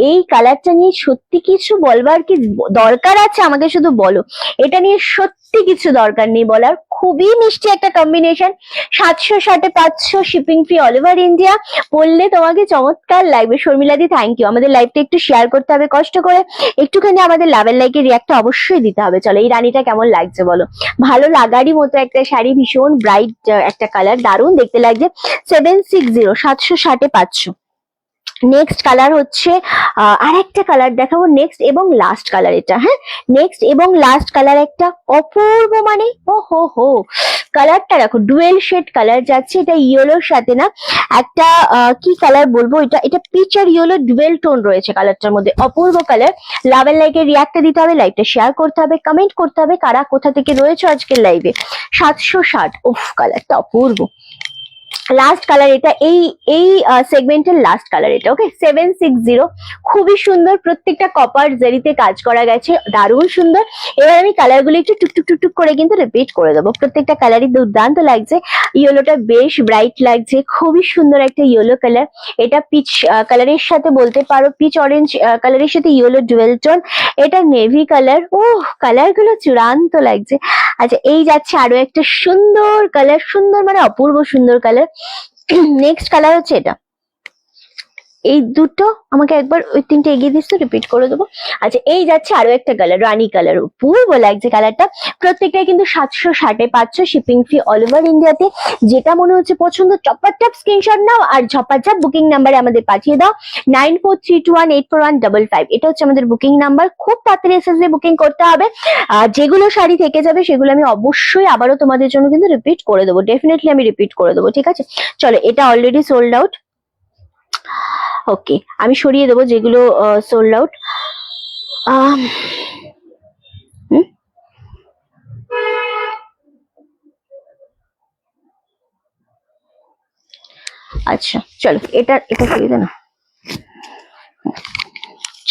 এই কালারটা নিয়ে সত্যি কিছু বলবার কি দরকার আছে? আমাকে শুধু বলো, এটা নিয়ে সত্যি কিছু দরকার নেই বলার। খুবই মিষ্টি একটা কম্বিনেশন। 760 পাচ্ছ, shipping free all over India. পড়লে তোমাকে চমৎকার লাগবে। শর্মিলাদি থ্যাংক ইউ। আমাদের লাইভটা একটু শেয়ার করতে হবে কষ্ট করে, একটুখানি আমাদের লাভের লাইকে রিয়াক্টটা অবশ্যই দিতে হবে। চলো, এই রানীটা কেমন লাগছে বলো? ভালো লাগারই মতো একটা শাড়ি, ভীষণ ব্রাইট একটা কালার, দারুণ দেখতে লাগছে। 760, 760 পাচ্ছ। নেক্সট কালার হচ্ছে আরেকটা কালার দেখাবো, নেক্সট এবং লাস্ট কালার এটা। হ্যাঁ, নেক্সট এবং লাস্ট কালার একটা অপূর্ব, মানে ও হো হো, কালারটা দেখো ডুয়েল শেড কালার যাচ্ছে, এটা ইয়েলোর সাথে না একটা কি কালার বলবো, এটা এটা পিচ আর ইয়েলো ডুয়েল টোন রয়েছে কালারটার মধ্যে, অপূর্ব কালার। লাভ এন্ড লাইকে রিয়াক্টটা দিতে হবে, লাইভটা শেয়ার করতে হবে, কমেন্ট করতে হবে কারা কোথা থেকে রয়েছে আজকের লাইভে। 760, উফ কালারটা অপূর্ব। লাস্ট কালার এটা, এই এই সেগমেন্টের লাস্ট কালার এটা। ওকে, 760, খুবই সুন্দর, প্রত্যেকটা কপার জারিতে কাজ করা গেছে, দারুণ সুন্দর। এবার আমি কালারগুলো একটু টুকটুক টুকটুক করে কিন্তু রিপিট করে দেবো, প্রত্যেকটা কালারই দুর্দান্ত লাগছে। ইয়েলোটা বেশ ব্রাইট লাগছে, খুবই সুন্দর একটা ইয়েলো কালার। এটা পিচ কালারের সাথে বলতে পারো, পিচ অরেঞ্জ কালারের সাথে ইয়েলো ডুয়েল টোন। এটা নেভি কালার, ও কালার গুলো চূড়ান্ত লাগছে। আচ্ছা, এই যাচ্ছে আরো একটা সুন্দর কালার, সুন্দর মানে অপূর্ব সুন্দর কালার। নেক্সট কালার হচ্ছে এটা, এই দুটো আমাকে একবার ওই তিনটে এগিয়ে দিস তো, রিপিট করে দেবো। আচ্ছা, এই যাচ্ছে আরো একটা কালার, রানী কালার, অপূর্ব লাগছে কালারটা। প্রত্যেকটাই কিন্তু 760-এ পাচ্ছ, শিপিং ফ্রি অল ওভার ইন্ডিয়াতে। যেটা মনে হচ্ছে পছন্দ চপার টপ স্ক্রিনশট নাও আর ঝপাঝপ বুকিং নাম্বারে আমাদের পাঠিয়ে দাও 9432184155। এটা হচ্ছে আমাদের বুকিং নাম্বার, খুব তাড়াতাড়ি এসএসডি বুকিং করতে হবে। যেগুলো শাড়ি থেকে যাবে সেগুলো আমি অবশ্যই আবারও তোমাদের জন্য কিন্তু রিপিট করে দেবো, ডেফিনেটলি আমি রিপিট করে দেবো, ঠিক আছে? চলো, এটা অলরেডি সোল্ড আউট। ওকে, আমি সরিয়ে দেবো যেগুলো সোল্ড আউট। আচ্ছা চলো, এটা এটা সরিয়ে দে না।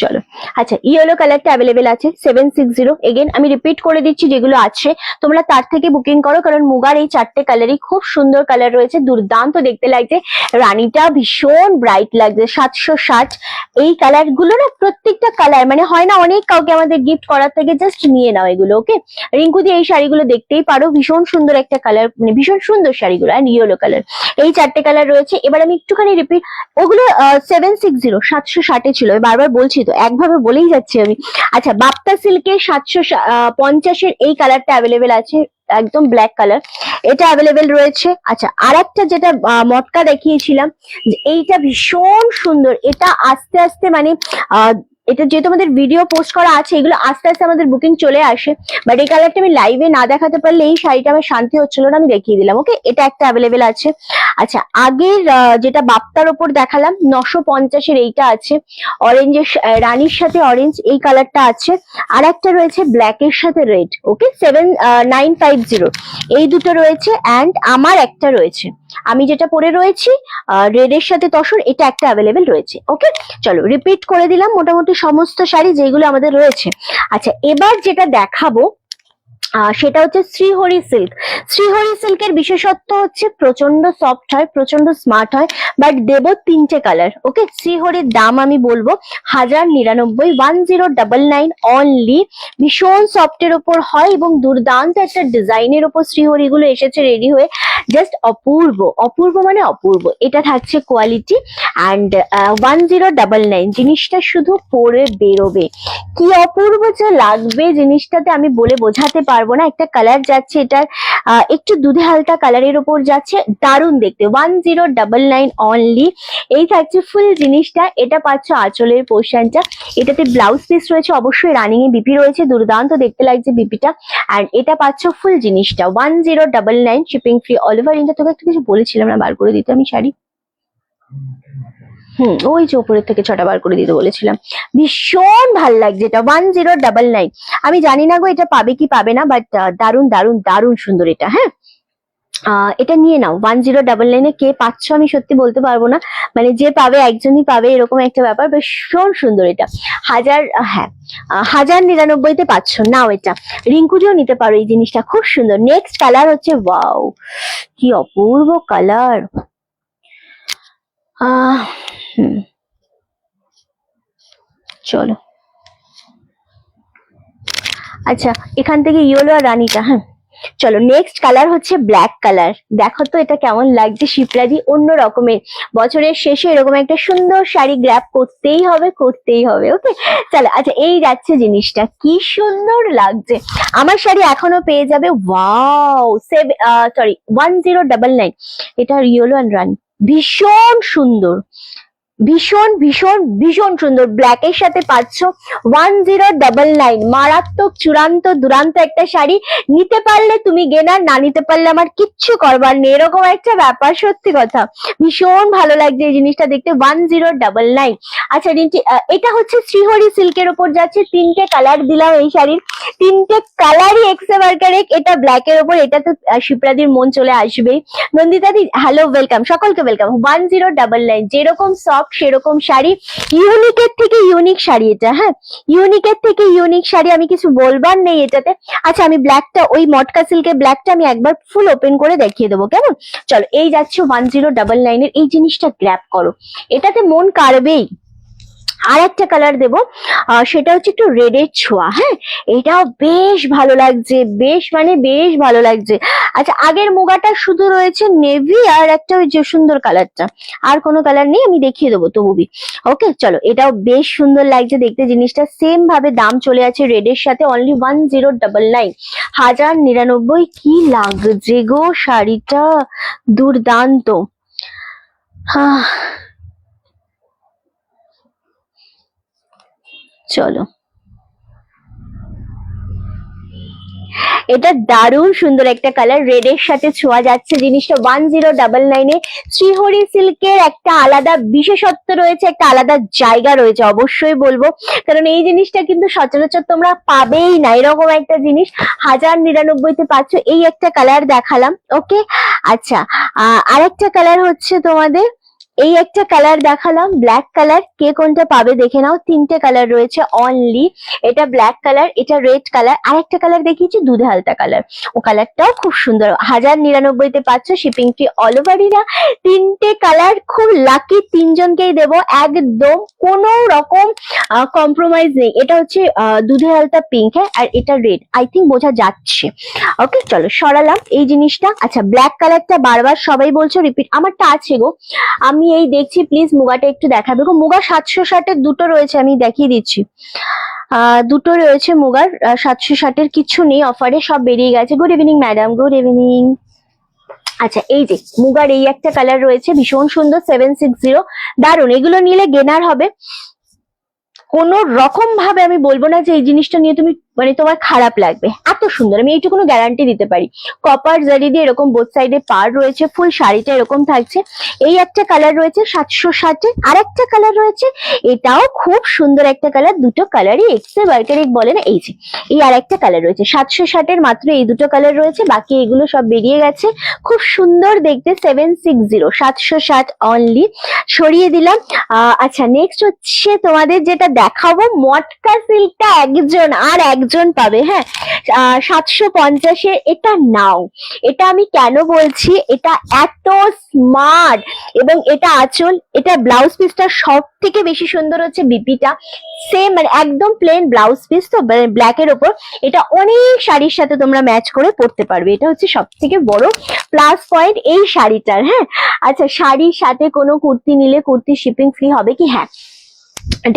চলো, আচ্ছা, ইয়েলো কালারটা অ্যাভেলেবেল আছে 760। এগেন আমি রিপিট করে দিচ্ছি, যেগুলো আছে তোমরা তার থেকে বুকিং করো, কারণ মুগার এই চারটে কালারই খুব সুন্দর কালার রয়েছে, দুর্দান্ত দেখতে লাগছে। রানীটা ভীষণ ব্রাইট লাগছে, 760। এই কালার গুলো না, প্রত্যেকটা কালার মানে হয় না অনেক কাউকে আমাদের গিফট করার থেকে, জাস্ট নিয়ে নাও এগুলো। ওকে, রিঙ্কুদি এই শাড়িগুলো দেখতেই পারো, ভীষণ সুন্দর একটা কালার, মানে ভীষণ সুন্দর শাড়িগুলো, অ্যান্ড ইয়েলো কালার, এই চারটে কালার রয়েছে। এবার আমি একটুখানি রিপিট, ওগুলো 760 760-এ ছিল, বারবার বলছি তো, একভাবে বলেই যাচ্ছি আমি। আচ্ছা, বাপ্তা সিল্কের 750-এর এই কালারটা অ্যাভেলেবেল আছে, একদম ব্ল্যাক কালার, এটা অ্যাভেলেবেল রয়েছে। আচ্ছা, আর একটা যেটা মটকা দেখিয়েছিলাম, এইটা ভীষণ সুন্দর, এটা আস্তে আস্তে মানে এটা যেহেতু আমাদের ভিডিও পোস্ট করা আছে, এগুলো আস্তে আস্তে আমাদের বুকিং চলে আসে, বাট এই কালারটা আমি লাইভে না দেখাতে পারলে এই শাড়িটা আমার শান্তি হচ্ছিল না, আমি দেখিয়ে দিলাম। ওকে, এটা একটা অ্যাভেলেবেল আছে। আচ্ছা, আগের যেটা বাপ্তার ওপর দেখালাম 950-এর, এইটা আছে অরেঞ্জের, রানীর সাথে অরেঞ্জ, এই কালারটা আছে। আর একটা রয়েছে ব্ল্যাকের সাথে রেড। ওকে, 7950, এই দুটো রয়েছে, অ্যান্ড আমার একটা রয়েছে, আমি যেটা পরে রয়েছি রেড এর সাথে তসর, এটা একটা অ্যাভেলেবেল রয়েছে। ওকে, চলো রিপিট করে দিলাম মোটামুটি সমস্ত শাড়ি যেগুলো আমাদের রয়েছে। আচ্ছা, এবার যেটা দেখাবো সেটা হচ্ছে শ্রীহরি সিল্ক। শ্রীহরি সিল্কের বিশেষত্ব হচ্ছে প্রচন্ড সফট হয়, প্রচন্ড স্মার্ট হয়, বাট দেব তিনটে কালার। ওকে, শ্রীহরির দাম আমি বলবো 1099, 1099 অনলি। ভীষণ সফটের ওপর হয় এবং দুর্দান্ত একটা ডিজাইনের ওপর শ্রীহরি গুলো এসেছে রেডি হয়ে, জাস্ট অপূর্ব, অপূর্ব মানে অপূর্ব। এটা থাকছে কোয়ালিটি, অ্যান্ড 1099, জিনিসটা শুধু পরে বেরোবে, কি অপূর্ব যে লাগবে জিনিসটাতে, আমি বলে বোঝাতে পারবো না। একটা কালার যাচ্ছে এটার একটু দুধে হালকা কালারের উপর যাচ্ছে, দারুণ দেখতে। 1099 অনলি, এই থাকছে ফুল জিনিসটা। এটা পাচ্ছ আঁচলের পোর্শনটা, এটাতে ব্লাউজ পিস রয়েছে, অবশ্যই রানিং এ বিপি রয়েছে, দুর্দান্ত দেখতে লাগছে বিপিটা। অ্যান্ড এটা পাচ্ছ ফুল জিনিসটা 1099, shipping free all over India. তোকে একটা কিছু বলেছিলাম না বার করে দিতে আমি শাড়ি, ওই যে উপরের থেকে 6টা বার করে দিতে বলেছিলাম। ভীষণ ভাল লাগছে এটা, 1099। আমি জানি না গো এটা পাবে কি পাবে না, বাট দারুণ দারুণ দারুণ সুন্দর এটা। হ্যাঁ, এটা নিয়ে নাও। 1099-এ কে পাচ্ছ আমি সত্যি বলতে পারবো না, মানে যে পাবে একজনই পাবে, এরকম একটা ব্যাপার। ভীষণ সুন্দর এটা, 1099-তে পাচ্ছ, নাও এটা। রিঙ্কুজিও নিতে পারো এই জিনিসটা, খুব সুন্দর। নেক্সট কালার হচ্ছে, ওয়াও কি অপূর্ব কালার। চলো, আচ্ছা, এখান থেকে ইয়েলো আর রানীটা। হ্যাঁ, চলো, নেক্সট কালার হচ্ছে ব্ল্যাক কালার। দেখো তো এটা কেমন লাগছে, শিপ্রাজি অন্য রকমের। বছরের শেষে এরকম একটা সুন্দর শাড়ি গ্র্যাব করতেই হবে, করতেই হবে। ওকে, চলো, আচ্ছা, এই যাচ্ছে জিনিসটা, কি সুন্দর লাগছে। আমার শাড়ি এখনো পেয়ে যাবে, ওয়াও 1099, এটা ইয়েলো অ্যান্ড রানী, ভীষণ সুন্দর, ভীষণ ভীষণ ভীষণ সুন্দর, ব্ল্যাকের সাথে পাচ্ছ 1099, মারাত্মক চূড়ান্ত দুরান্ত একটা শাড়ি। নিতে পারলে তুমি গেনার, না নিতে পারলে আমার কিচ্ছু করবার নেই, এরকম একটা ব্যাপার। সত্যি কথা ভীষণ ভালো লাগছে এই জিনিসটা দেখতে, 1099। আচ্ছা রিন্টি, এটা হচ্ছে শ্রীহরি সিল্কের উপর যাচ্ছে, তিনটে কালার দিলাম এই শাড়ির, তিনটে কালারই এক্সেবারকার এক। এটা ব্ল্যাকের ওপর, এটা তো শিপ্রাদির মন চলে আসবেই। নন্দিতা দি হ্যালো, ওয়েলকাম, সকলকে ওয়েলকাম। 1099, যেরকম সফট সেরকম শাড়ি, ইউনিকের থেকে ইউনিক শাড়ি এটা। হ্যাঁ, ইউনিকের থেকে ইউনিক শাড়ি, আমি কিছু বলবার নেই এটাতে। আচ্ছা আমি ব্ল্যাকটা, ওই মটকা সিল্কের ব্ল্যাকটা আমি একবার ফুল ওপেন করে দেখিয়ে দেবো, কেমন? চলো, এই যাচ্ছে 1099 এর, এই জিনিসটা গ্র্যাব করো, এটাতে মন কাড়বেই। আর একটা কালার দেবো, সেটা হচ্ছে একটু রেডের ছোঁয়া। হ্যাঁ, এটাও বেশ ভালো লাগছে, বেশ মানে বেশ ভালো লাগছে। আচ্ছা, আগের মুগাটা শুধু রয়েছে নেভি আর একটা ওই যে সুন্দর কালারটা, আর কোনো কালার নেই, আমি দেখিয়ে দেবো তবুবি। ওকে চলো, এটাও বেশ সুন্দর লাগছে দেখতে জিনিসটা, সেম ভাবে দাম চলে আছে রেডের সাথে, অনলি 1099, 1099। কি লাগছে গো শাড়িটা, দুর্দান্ত। চলো, এটা দারুণ সুন্দর একটা কালার, রেড এর সাথে ছোঁয়া যাচ্ছে জিনিসটা 1099 এ। শ্রীহরি সিল্কের একটা আলাদা বিশেষত্ব রয়েছে, একটা আলাদা জায়গা রয়েছে অবশ্যই বলবো, কারণ এই জিনিসটা কিন্তু সচরাচর তোমরা পাবেই না, এরকম একটা জিনিস 1099 পাচ্ছ। এই একটা কালার দেখালাম, ওকে। আচ্ছা, আর একটা কালার হচ্ছে তোমাদের, এই একটা কালার দেখালাম ব্ল্যাক কালার, কে কোনটা পাবে দেখে নাও, তিনটে কালার রয়েছে অনলি। এটা ব্ল্যাক কালার, এটা রেড কালার, আর একটা কালার দেখিয়েছি দুধে হালতা কালার, ও কালারটাও খুব সুন্দর। 1099 পাচ্ছ, shipping free all over India. তিনটে কালার খুব লাকি, তিনজনকেই দেবো, একদম কোনো রকম কম্প্রোমাইজ নেই। এটা হচ্ছে দুধে হালতা পিঙ্ক, হ্যাঁ, আর এটা রেড, আই থিঙ্ক বোঝা যাচ্ছে। ওকে চলো, সরালাম এই জিনিসটা। আচ্ছা, ব্ল্যাক কালারটা বারবার সবাই বলছো রিপিট, আমারটা আছে গো, আমি এই দেখছি, প্লিজ মুগাটা একটু দেখাবে গো। মুগা 760-এর দুটো রয়েছে, আমি দেখিয়ে দিচ্ছি, দুটো রয়েছে মুগার 760-এর, কিছু নেই অফারে, সব বেরিয়ে গেছে। Good evening madam, good evening. আচ্ছা, এই যে মুগার এই একটা কালার রয়েছে, ভীষণ সুন্দর, 760, দারুন। এগুলো নিলে গেনার হবে, কোনো রকম ভাবে আমি বলবো না যে এই জিনিসটা নিয়ে তুমি মানে তোমার খারাপ লাগবে, এত সুন্দর, আমি এইটুকুনো গ্যারান্টি দিতে পারি। কপার জারি দিয়ে এরকম বোথ সাইডে পার রয়েছে, ফুল শাড়িটা এরকম থাকছে। এই একটা কালার রয়েছে 760-এ, আর একটা কালার রয়েছে, এটাও খুব সুন্দর একটা কালার, দুটো কালারই এক্সে বার্কারিক বলে না, এই যে এই আর একটা কালার রয়েছে 760-এর, মাত্র এই দুটো কালার রয়েছে, বাকি এগুলো সব বেরিয়ে গেছে। খুব সুন্দর দেখতে, 760, 760 অনলি, সরিয়ে দিলাম। আচ্ছা, নেক্সট হচ্ছে তোমাদের যেটা দেখাবো, মটকা সিল্কটা আর একজন পাবে। হ্যাঁ, 750-এ, এটা নাও। এটা আমি কেন বলছি, এটা এত স্মার্ট, এবং এটা আঁচল, এটা ব্লাউজ পিসটা সব থেকে বেশি সুন্দর হচ্ছে বিপিটা, সেম মানে একদম প্লেন ব্লাউজ পিস, তো ব্ল্যাকের ওপর এটা অনেক শাড়ির সাথে তোমরা ম্যাচ করে পরতে পারবে, এটা হচ্ছে সব থেকে বড় প্লাস পয়েন্ট এই শাড়িটার। হ্যাঁ, আচ্ছা, শাড়ির সাথে কোনো কুর্তি নিলে কুর্তি শিপিং ফ্রি হবে কি? হ্যাঁ,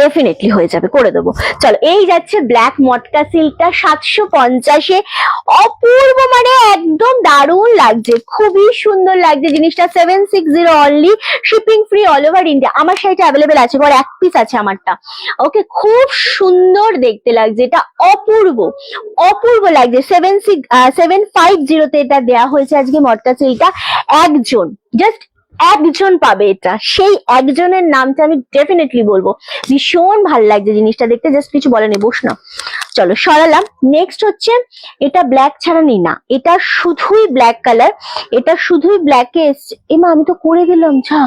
ডেফিনেটলি হয়ে যাবে, করে দেবো। চলো, এই যাচ্ছে ব্ল্যাক মটকা সিল্কটা 750-এ, অপূর্ব, মানে একদম দারুণ লাগছে, খুবই সুন্দর লাগছে জিনিসটা, 760 only, shipping free all over India. আমার শাড়িটা অ্যাভেলেবেল আছে, আর এক পিস আছে আমারটা। ওকে, খুব সুন্দর দেখতে লাগছে, এটা অপূর্ব অপূর্ব লাগছে। 750-তে এটা দেয়া হয়েছে আজকে মটকা সিল্কটা, একজন, জাস্ট একজন পাবে এটা, সেই একজনের নামটা আমি ডেফিনেটলি বলবো। ভীষণ ভালো লাগছে জিনিসটা দেখতে, জাস্ট কিছু বলে নেই, বস না। চলো, সরালাম। নেক্সট হচ্ছে, এটা ব্ল্যাক ছাড়া নেই না, এটা শুধুই ব্ল্যাক কালার, এটা শুধুই ব্ল্যাকে এসছে। এমা, আমি তো করে দিলাম, যা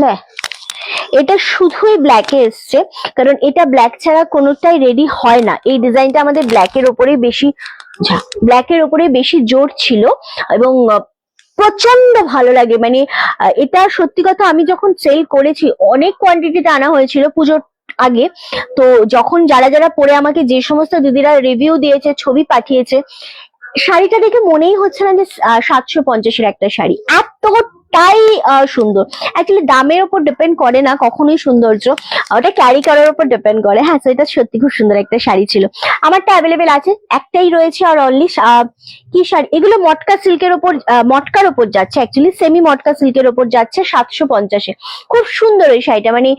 লে, এটা শুধুই ব্ল্যাকে এসছে, কারণ এটা ব্ল্যাক ছাড়া কোনোটাই রেডি হয় না। এই ডিজাইনটা আমাদের ব্ল্যাকের ওপরেই বেশি, ব্ল্যাকের ওপরেই বেশি জোর ছিল, এবং প্রচন্ড ভালো লাগে। মানে এটা সত্যি কথা, আমি যখন সেল করেছি অনেক কোয়ান্টিটিতে আনা হয়েছিল পুজোর আগে, তো যখন যারা যারা পরে আমাকে যে সমস্ত দিদিরা রিভিউ দিয়েছে, ছবি পাঠিয়েছে, শাড়িটা দেখে মনেই হচ্ছে না যে 750-এর একটা শাড়ি, এত অনেকটাই সুন্দর। অ্যাকচুয়ালি দামের উপর ডিপেন্ড করে না কখনোই সৌন্দর্য, ওটা ক্যারি করার উপর ডিপেন্ড করে। হ্যাঁ, তো এটা সত্যি খুব সুন্দর একটা শাড়ি ছিল। আমারটা অ্যাভেলেবেল আছে, একটাই রয়েছে। আর অনলি কি শাড়ি এগুলো, মটকা সিল্কের ওপর, মটকার ওপর যাচ্ছে, অ্যাকচুয়ালি সেমি মটকা সিল্কের ওপর যাচ্ছে 750-এ। খুব সুন্দর এই শাড়িটা, মানে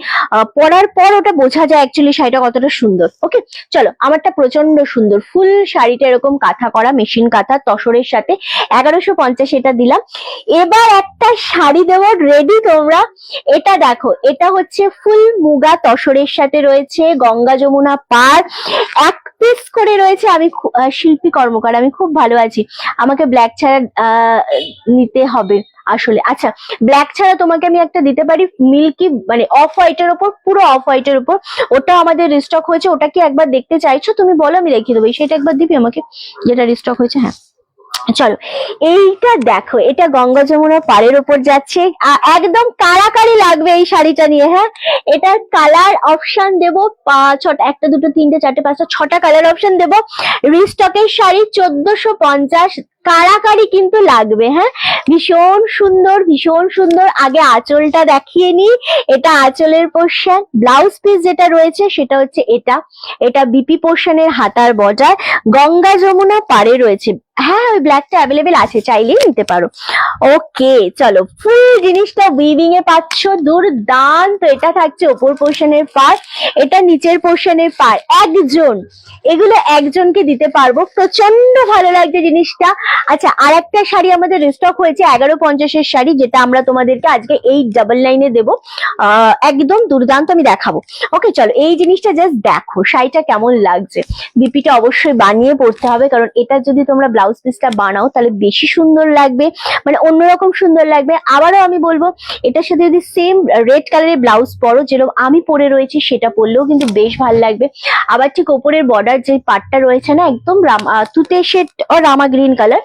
পরার পর ওটা বোঝা যায় অ্যাকচুয়ালি শাড়িটা কতটা সুন্দর। ওকে চলো, আমারটা প্রচন্ড সুন্দর, ফুল শাড়িটা এরকম কাঁথা করা, মেশিন কাঁথা তসরের সাথে, 1150 এটা দিলাম। এবার একটা শাড়ি দেবো, রেডি তোমরা? এটা দেখো, এটা হচ্ছে ফুল মুগা তসরের সাথে রয়েছে, গঙ্গা যমুনা পার, এক পিস করে রয়েছে। আমি শিল্পী কর্মকার, আমি খুব ভালো আছি, আমাকে ব্ল্যাক ছাড়া নিতে হবে আসলে। আচ্ছা, ব্ল্যাক ছাড়া তোমাকে আমি একটা দিতে পারি, মিল্কি মানে অফ হোয়াইটের উপর, পুরো অফ হোয়াইটের উপর, ওটা আমাদের রিস্টক হয়েছে। ওটা কি একবার দেখতে চাইছো? তুমি বলো, আমি রেখে দেবো। সেটা একবার দিবি আমাকে, যেটা রিস্টক হয়েছে? হ্যাঁ চলো, এইটা দেখো, এটা গঙ্গা যমুনা পাড়ের উপর যাচ্ছে, একদম কাড়াকাড়ি লাগবে এই শাড়িটা নিয়ে। হ্যাঁ, এটার কালার অপশন দেবো ছটা, একটা দুটো তিনটে চারটে পাঁচটা ছটা কালার অপশন দেবো। রিস্টকের শাড়ি 1450, কাড়াকাড়ি কিন্তু লাগবে। হ্যাঁ, ভীষণ সুন্দর, ভীষণ সুন্দর। আগে আঁচলটা দেখিয়ে নি, এটা আঁচলের পোর্শন। ব্লাউজ পিস যেটা রয়েছে সেটা হচ্ছে এটা, এটা বিপি পোর্শনের হাতার বর্ডার, গঙ্গা যমুনা পাড়ে রয়েছে। হ্যাঁ, ওই ব্ল্যাকটা অ্যাভেলেবেল আছে, চাইলেই নিতে পারো। ওকে চলো, ফুল জিনিসটা উইভিং এ পাচ্ছ, দুর্দান্ত। এটা থাকছে ওপর পোর্শনের পার্ট, এটা নিচের পোর্শনের পার্ট। একজন, এগুলো একজনকে দিতে পারবো, প্রচন্ড ভালো লাগছে জিনিসটা। আচ্ছা, আর একটা শাড়ি আমাদের রিস্টক হয়েছে 1150-এর শাড়ি, যেটা আমরা তোমাদেরকে আজকে 899-এ দেবো। একদম দুর্দান্ত, আমি দেখাবো। ওকে চলো, এই জিনিসটা জাস্ট দেখো, শাড়িটা কেমন লাগছে। বিপিটা অবশ্যই বানিয়ে পড়তে হবে, কারণ এটা যদি তোমরা ব্লাউজ পিসটা বানাও তাহলে বেশি সুন্দর লাগবে, মানে অন্যরকম সুন্দর লাগবে। আবারও আমি বলবো, এটার সাথে যদি সেম রেড কালারের ব্লাউজ পরো, যেরকম আমি পরে রয়েছি, সেটা পরলেও কিন্তু বেশ ভালো লাগবে। আবার ঠিক ওপরের বর্ডার যে পার্টটা রয়েছে না, একদম তুতে শেড ও রামা গ্রিন কালার,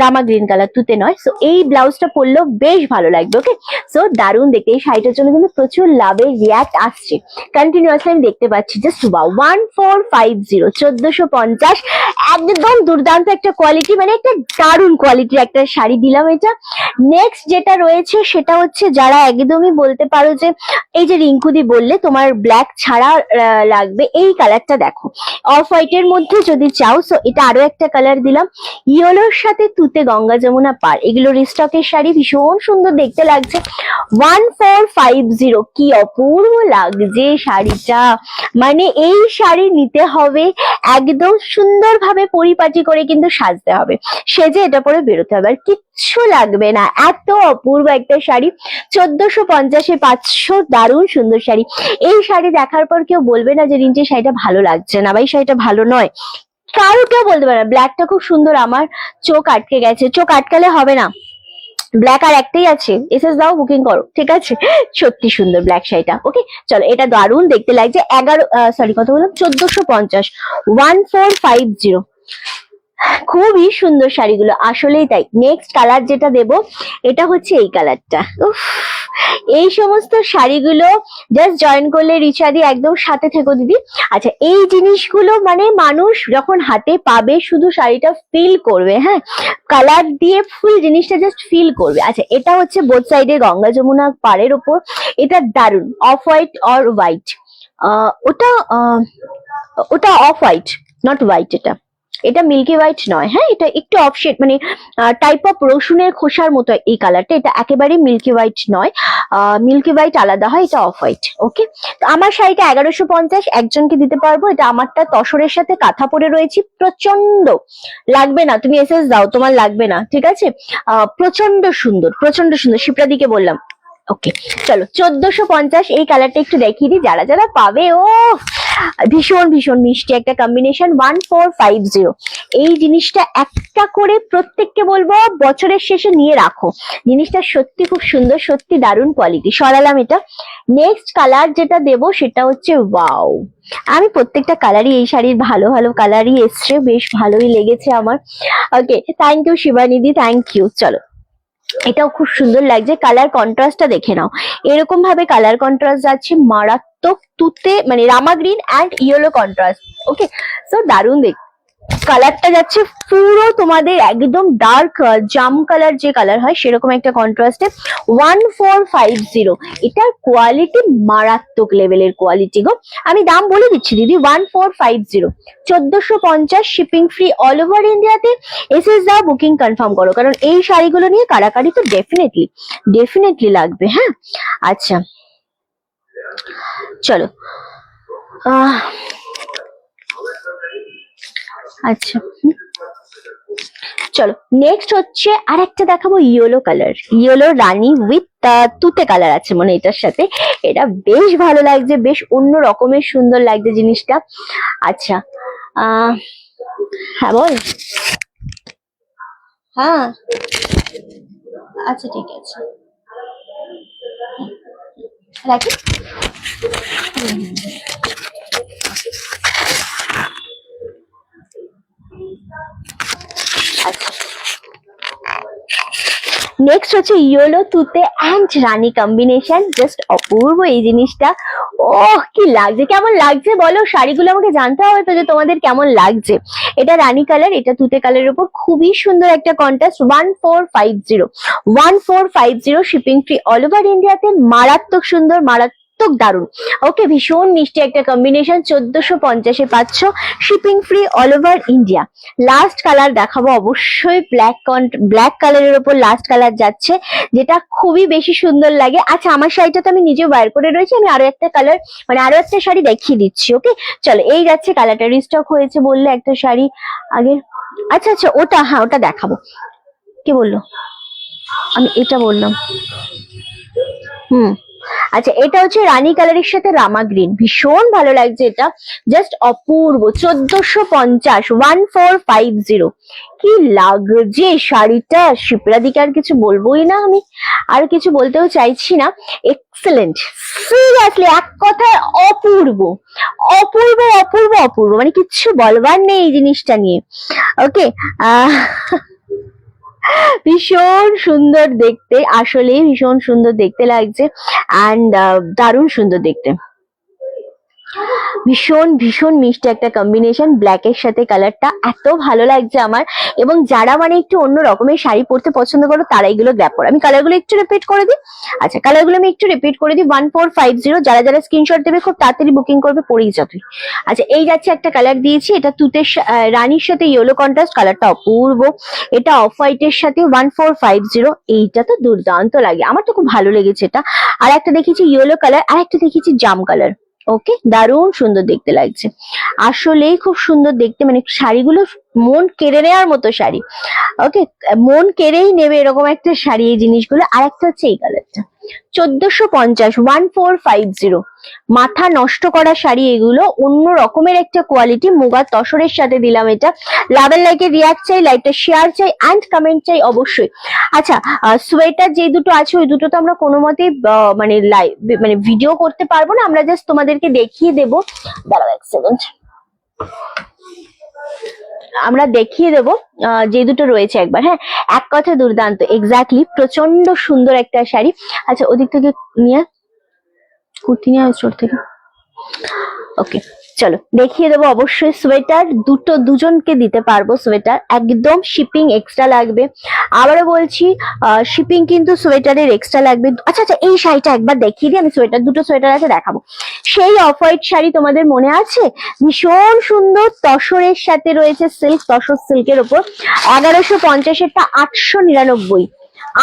রামা গ্রিন কালার, তুতে নয়। সো এই ব্লাউজটা পরলেও বেশ ভালো লাগবে। ওকে সো দারুণ দেখতে। এই শাড়িটার জন্য কিন্তু প্রচুর লাভের রিয়াক্ট আসছে কন্টিনিউয়াসলি, আমি দেখতে পাচ্ছি। জাস্ট ওয়াও, 1450, 1450, একদম দুর্দান্ত একটা কোয়ালিটি, মানে একটা দারুণ কোয়ালিটির একটা শাড়ি দিলাম এটা। নেক্সট যেটা রয়েছে সেটা হচ্ছে, যারা একদমই বলতে পারো যে, এই যে রিঙ্কুদি বললে তোমার ব্ল্যাক ছাড়া লাগবে, এই কালারটা দেখো, অফ হোয়াইটের মধ্যে যদি চাও। সো এটা আরো একটা কালার দিলাম, ইয়েলোর সাথে তুতে গঙ্গা যমুনা পার। এগুলো রিস্টকের শাড়ি, ভীষণ সুন্দর দেখতে লাগছে। 1450, কি অপূর্ব লাগছে শাড়িটা, মানে এই শাড়ি নিতে হবে, একদম সুন্দরভাবে পরিপাটি করে কিন্তু সাজতে হবে, সেজে এটা পরে বেরোতে হবে, আর কিচ্ছু লাগবে না। এত অপূর্ব একটা শাড়ি, 1450-এ 500, দারুণ সুন্দর শাড়ি। এই শাড়ি দেখার পর কেউ বলবে না যে রিঞ্চি শাড়িটা ভালো লাগছে না বা এই শাড়িটা ভালো নয়, কারো কেউ বলতে পারে না। ব্ল্যাকটা খুব সুন্দর, আমার চোখ আটকে গেছে, চোখ আটকালে হবে না, ব্ল্যাক আর একটাই আছে, এসএস দাও, বুকিং করো, ঠিক আছে? সত্যি সুন্দর ব্ল্যাক শাড়িটা। ওকে চলো, এটা দারুণ দেখতে লাগছে। কত বললাম, 1450, 1450, খুবই সুন্দর শাড়িগুলো, আসলেই তাই। নেক্সট কালার যেটা দেব, এটা হচ্ছে এই কালারটা। এই সমস্ত শাড়িগুলো জাস্ট জয়েন করলে রিচাদি, একদম সাথে থেকো দিদি। আচ্ছা, এই জিনিসগুলো মানে মানুষ যখন হাতে পাবে শুধু শাড়িটা ফিল করবে। হ্যাঁ, কালার দিয়ে ফুল জিনিসটা জাস্ট ফিল করবে। আচ্ছা, এটা হচ্ছে বোথ সাইডে গঙ্গা যমুনা পাড়ের ওপর, এটা দারুণ, অফ হোয়াইট অর হোয়াইট, ওটা ওটা অফ হোয়াইট, নট হোয়াইট, এটা মিল্কি হোয়াইট নয়। হ্যাঁ, এটা একটু অফশেড, মানে টাইপ অফ রসুনের খোসার মতো এই কালারটা, এটা একেবারে মিল্কি হোয়াইট নয়, মিল্কি হোয়াইট আলাদা হয়, এটা অফ হোয়াইট। ওকে, তো আমার শাড়িটা 1150, একজনকে দিতে পারবো। এটা আমারটা তসরের সাথে কাঁথা পরে রয়েছি, প্রচন্ড লাগবে না, তুমি এসএস দাও, তোমার লাগবে না, ঠিক আছে? প্রচন্ড সুন্দর, প্রচন্ড সুন্দর, শিপ্রাদিকে বললাম। ওকে চলো, 1450, এই কালারটা একটু দেখিয়ে দিই যারা যারা পাবে। ও ভীষণ ভীষণ মিষ্টি একটা কম্বিনেশন, 1450। এই জিনিসটা একটা করে প্রত্যেককে বলবো বছরের শেষে নিয়ে রাখো, জিনিসটা সত্যি খুব সুন্দর, সত্যি দারুণ কোয়ালিটি। সরালাম এটা। নেক্সট কালার যেটা দেব সেটা হচ্ছে, ওয়াও, আমি প্রত্যেকটা কালারই, এই শাড়ির ভালো ভালো কালারই এসছে, বেশ ভালোই লেগেছে আমার। ওকে, থ্যাংক ইউ শিবানিদি, থ্যাংক ইউ। চলো, এটাও খুব সুন্দর লাগছে, কালার কন্ট্রাস্টটা দেখে নাও, এরকম ভাবে কালার কন্ট্রাস্ট যাচ্ছে, মারাত্মক তুতে, মানে রামা green and yellow contrast. Okay so দারুণ কালারটা যাচ্ছে পুরো তোমাদের একদম ডার্ক জাম কালার, যে কালার হয় সেরকম একটা কন্ট্রাস্টে। 1450, এটার কোয়ালিটি মারাত্মক লেভেলের কোয়ালিটি গো। আমি দাম বলে দিচ্ছি দিদি, 1450, 1450, শিপিং ফ্রি অল ওভার ইন্ডিয়াতে। এসে যা বুকিং কনফার্ম করো, কারণ এই শাড়িগুলো নিয়ে কারাকারি তো ডেফিনেটলি লাগবে। হ্যাঁ আচ্ছা চলো আচ্ছা চলো নেক্সট হচ্ছে আর একটা দেখাবো, yellow colour, yellow Rani with তুতে কালার আছে মানে এটার সাথে। এটা বেশ ভালো লাগছে, বেশ অন্য রকমের সুন্দর লাগছে জিনিসটা। আচ্ছা হ্যাঁ বল। হ্যাঁ আচ্ছা ঠিক আছে রাখি। আচ্ছা নেক্সট হচ্ছে ইয়েলো তুতে অ্যান্ড রানী কম্বিনেশন, জাস্ট অপূর্ব এই জিনিসটা। ওহ কি লাগছে, কেমন লাগছে বলো, শাড়িগুলো আমাকে জানতে হবে তো যে তোমাদের কেমন লাগছে। এটা রানী কালার, এটা তুতে কালারের উপর খুবই সুন্দর একটা contrast. 1450, shipping free all over ইন্ডিয়াতে। মারাত্মক সুন্দর, মারাত্মক দারুন। ওকে ভীষণ মিষ্টি একটা কম্বিনেশন। 1450-এ পাচ্ছ, shipping free all over India. Last colour দেখাবো অবশ্যই, ব্ল্যাক কালারের উপর লাস্ট কালার যাচ্ছে, যেটা খুবই বেশি সুন্দর লাগে। আচ্ছা আমার শাড়িটা তো আমি নিজে বার করে রয়েছি, আমি আরো একটা কালার মানে আরো একটা শাড়ি দেখিয়ে দিচ্ছি। ওকে চলো এই যাচ্ছে কালারটা, রিস্টক হয়েছে বললে একটা শাড়ি আগে। আচ্ছা আচ্ছা ওটা, হ্যাঁ ওটা দেখাবো। কি বললো, আমি এটা বললাম। আচ্ছা এটা হচ্ছে রানী কালারের সাথে রামা গ্রিন, ভীষণ ভালো লাগছে এটা, জাস্ট অপূর্ব। 1450, 1450, কি লাগছে শাড়িটা, শিপ্রাদিকে আর কিছু বলবোই না, আমি আর কিছু বলতেও চাইছি না। এক্সেলেন্ট, সিরিয়াসলি এক কথায় অপূর্ব অপূর্ব অপূর্ব অপূর্ব, মানে কিচ্ছু বলবার নেই এই জিনিসটা নিয়ে। ওকে ভীষণ সুন্দর দেখতে, আসলে ভীষণ সুন্দর দেখতে লাগছে, অ্যান্ড দারুণ সুন্দর দেখতে। ভীষণ ভীষণ মিষ্টি একটা কম্বিনেশন, ব্ল্যাক এর সাথে কালারটা এত ভালো লাগছে আমার। এবং যারা মানে একটু অন্য রকমের শাড়ি পরতে পছন্দ করো তারা এগুলো গ্র্যাব করো। আমি কালারগুলো একটু রিপিট করে দিই। আচ্ছা কালারগুলো আমি একটু রিপিট করে দিই। 1450, যারা যারা স্ক্রিনশট দেবে খুব তাড়াতাড়ি বুকিং করবে, পরেই যাবে। আচ্ছা এই যাচ্ছে একটা কালার দিয়েছি, এটা তুতে রানীর সাথে ইয়েলো কন্ট্রাস্ট, কালারটা অপূর্ব। এটা অফ হোয়াইটের সাথে 1450, এইটা তো দুর্দান্ত লাগে, আমার তো খুব ভালো লেগেছে এটা। আর একটা দেখেছি ইয়েলো কালার, আর একটা দেখেছি জাম কালার। ওকে দারুণ সুন্দর দেখতে লাগছে, আসলেই খুব সুন্দর দেখতে, মানে শাড়িগুলো মন কেড়ে নেওয়ার মতো শাড়ি। ওকে মন কেড়েই নেবে এরকম একটা শাড়ি এই জিনিসগুলো। আর একটা হচ্ছে এই কালারটা, 1450, 1450, মাথা নষ্ট করা শাড়ি এগুলো, অন্য রকমের একটা কোয়ালিটি। মুগা তসরের সাথে দিলাম এটা। লাভ এন্ড লাইকের রিয়াক্ট চাই, লাইকটা শেয়ার চাই, অ্যান্ড কমেন্ট চাই অবশ্যই। আচ্ছা সোয়েটার যে দুটো আছে ওই দুটো তো আমরা কোনো মতেই মানে লাইভ মানে ভিডিও করতে পারবো না, আমরা জাস্ট তোমাদেরকে দেখিয়ে দেবো। দাঁড়াও এক সেকেন্ড, আমরা দেখিয়ে দেবো যে দুটো রয়েছে একবার। হ্যাঁ এক কথা দুর্দান্ত, এক্স্যাক্টলি প্রচন্ড সুন্দর একটা শাড়ি। আচ্ছা ওদিক থেকে নিয়ে কুর্তি নিয়ে স্টোর থেকে। ওকে চলো দেখিয়ে দেবো অবশ্যই। সোয়েটার দুটো দুজনকে দিতে পারবো, সোয়েটার একদম শিপিং এক্সট্রা লাগবে। আবারও বলছি শিপিং কিন্তু সোয়েটারের এক্সট্রা লাগবে। আচ্ছা আচ্ছা এই শাড়িটা একবার দেখিয়ে দিই, আমি সোয়েটার দুটো সোয়েটার আছে দেখাবো। সেই অফ হোয়াইট শাড়ি তোমাদের মনে আছে, ভীষণ সুন্দর, তসরের সাথে রয়েছে সিল্ক, তসর সিল্কের ওপর। 1150-এরটা 899,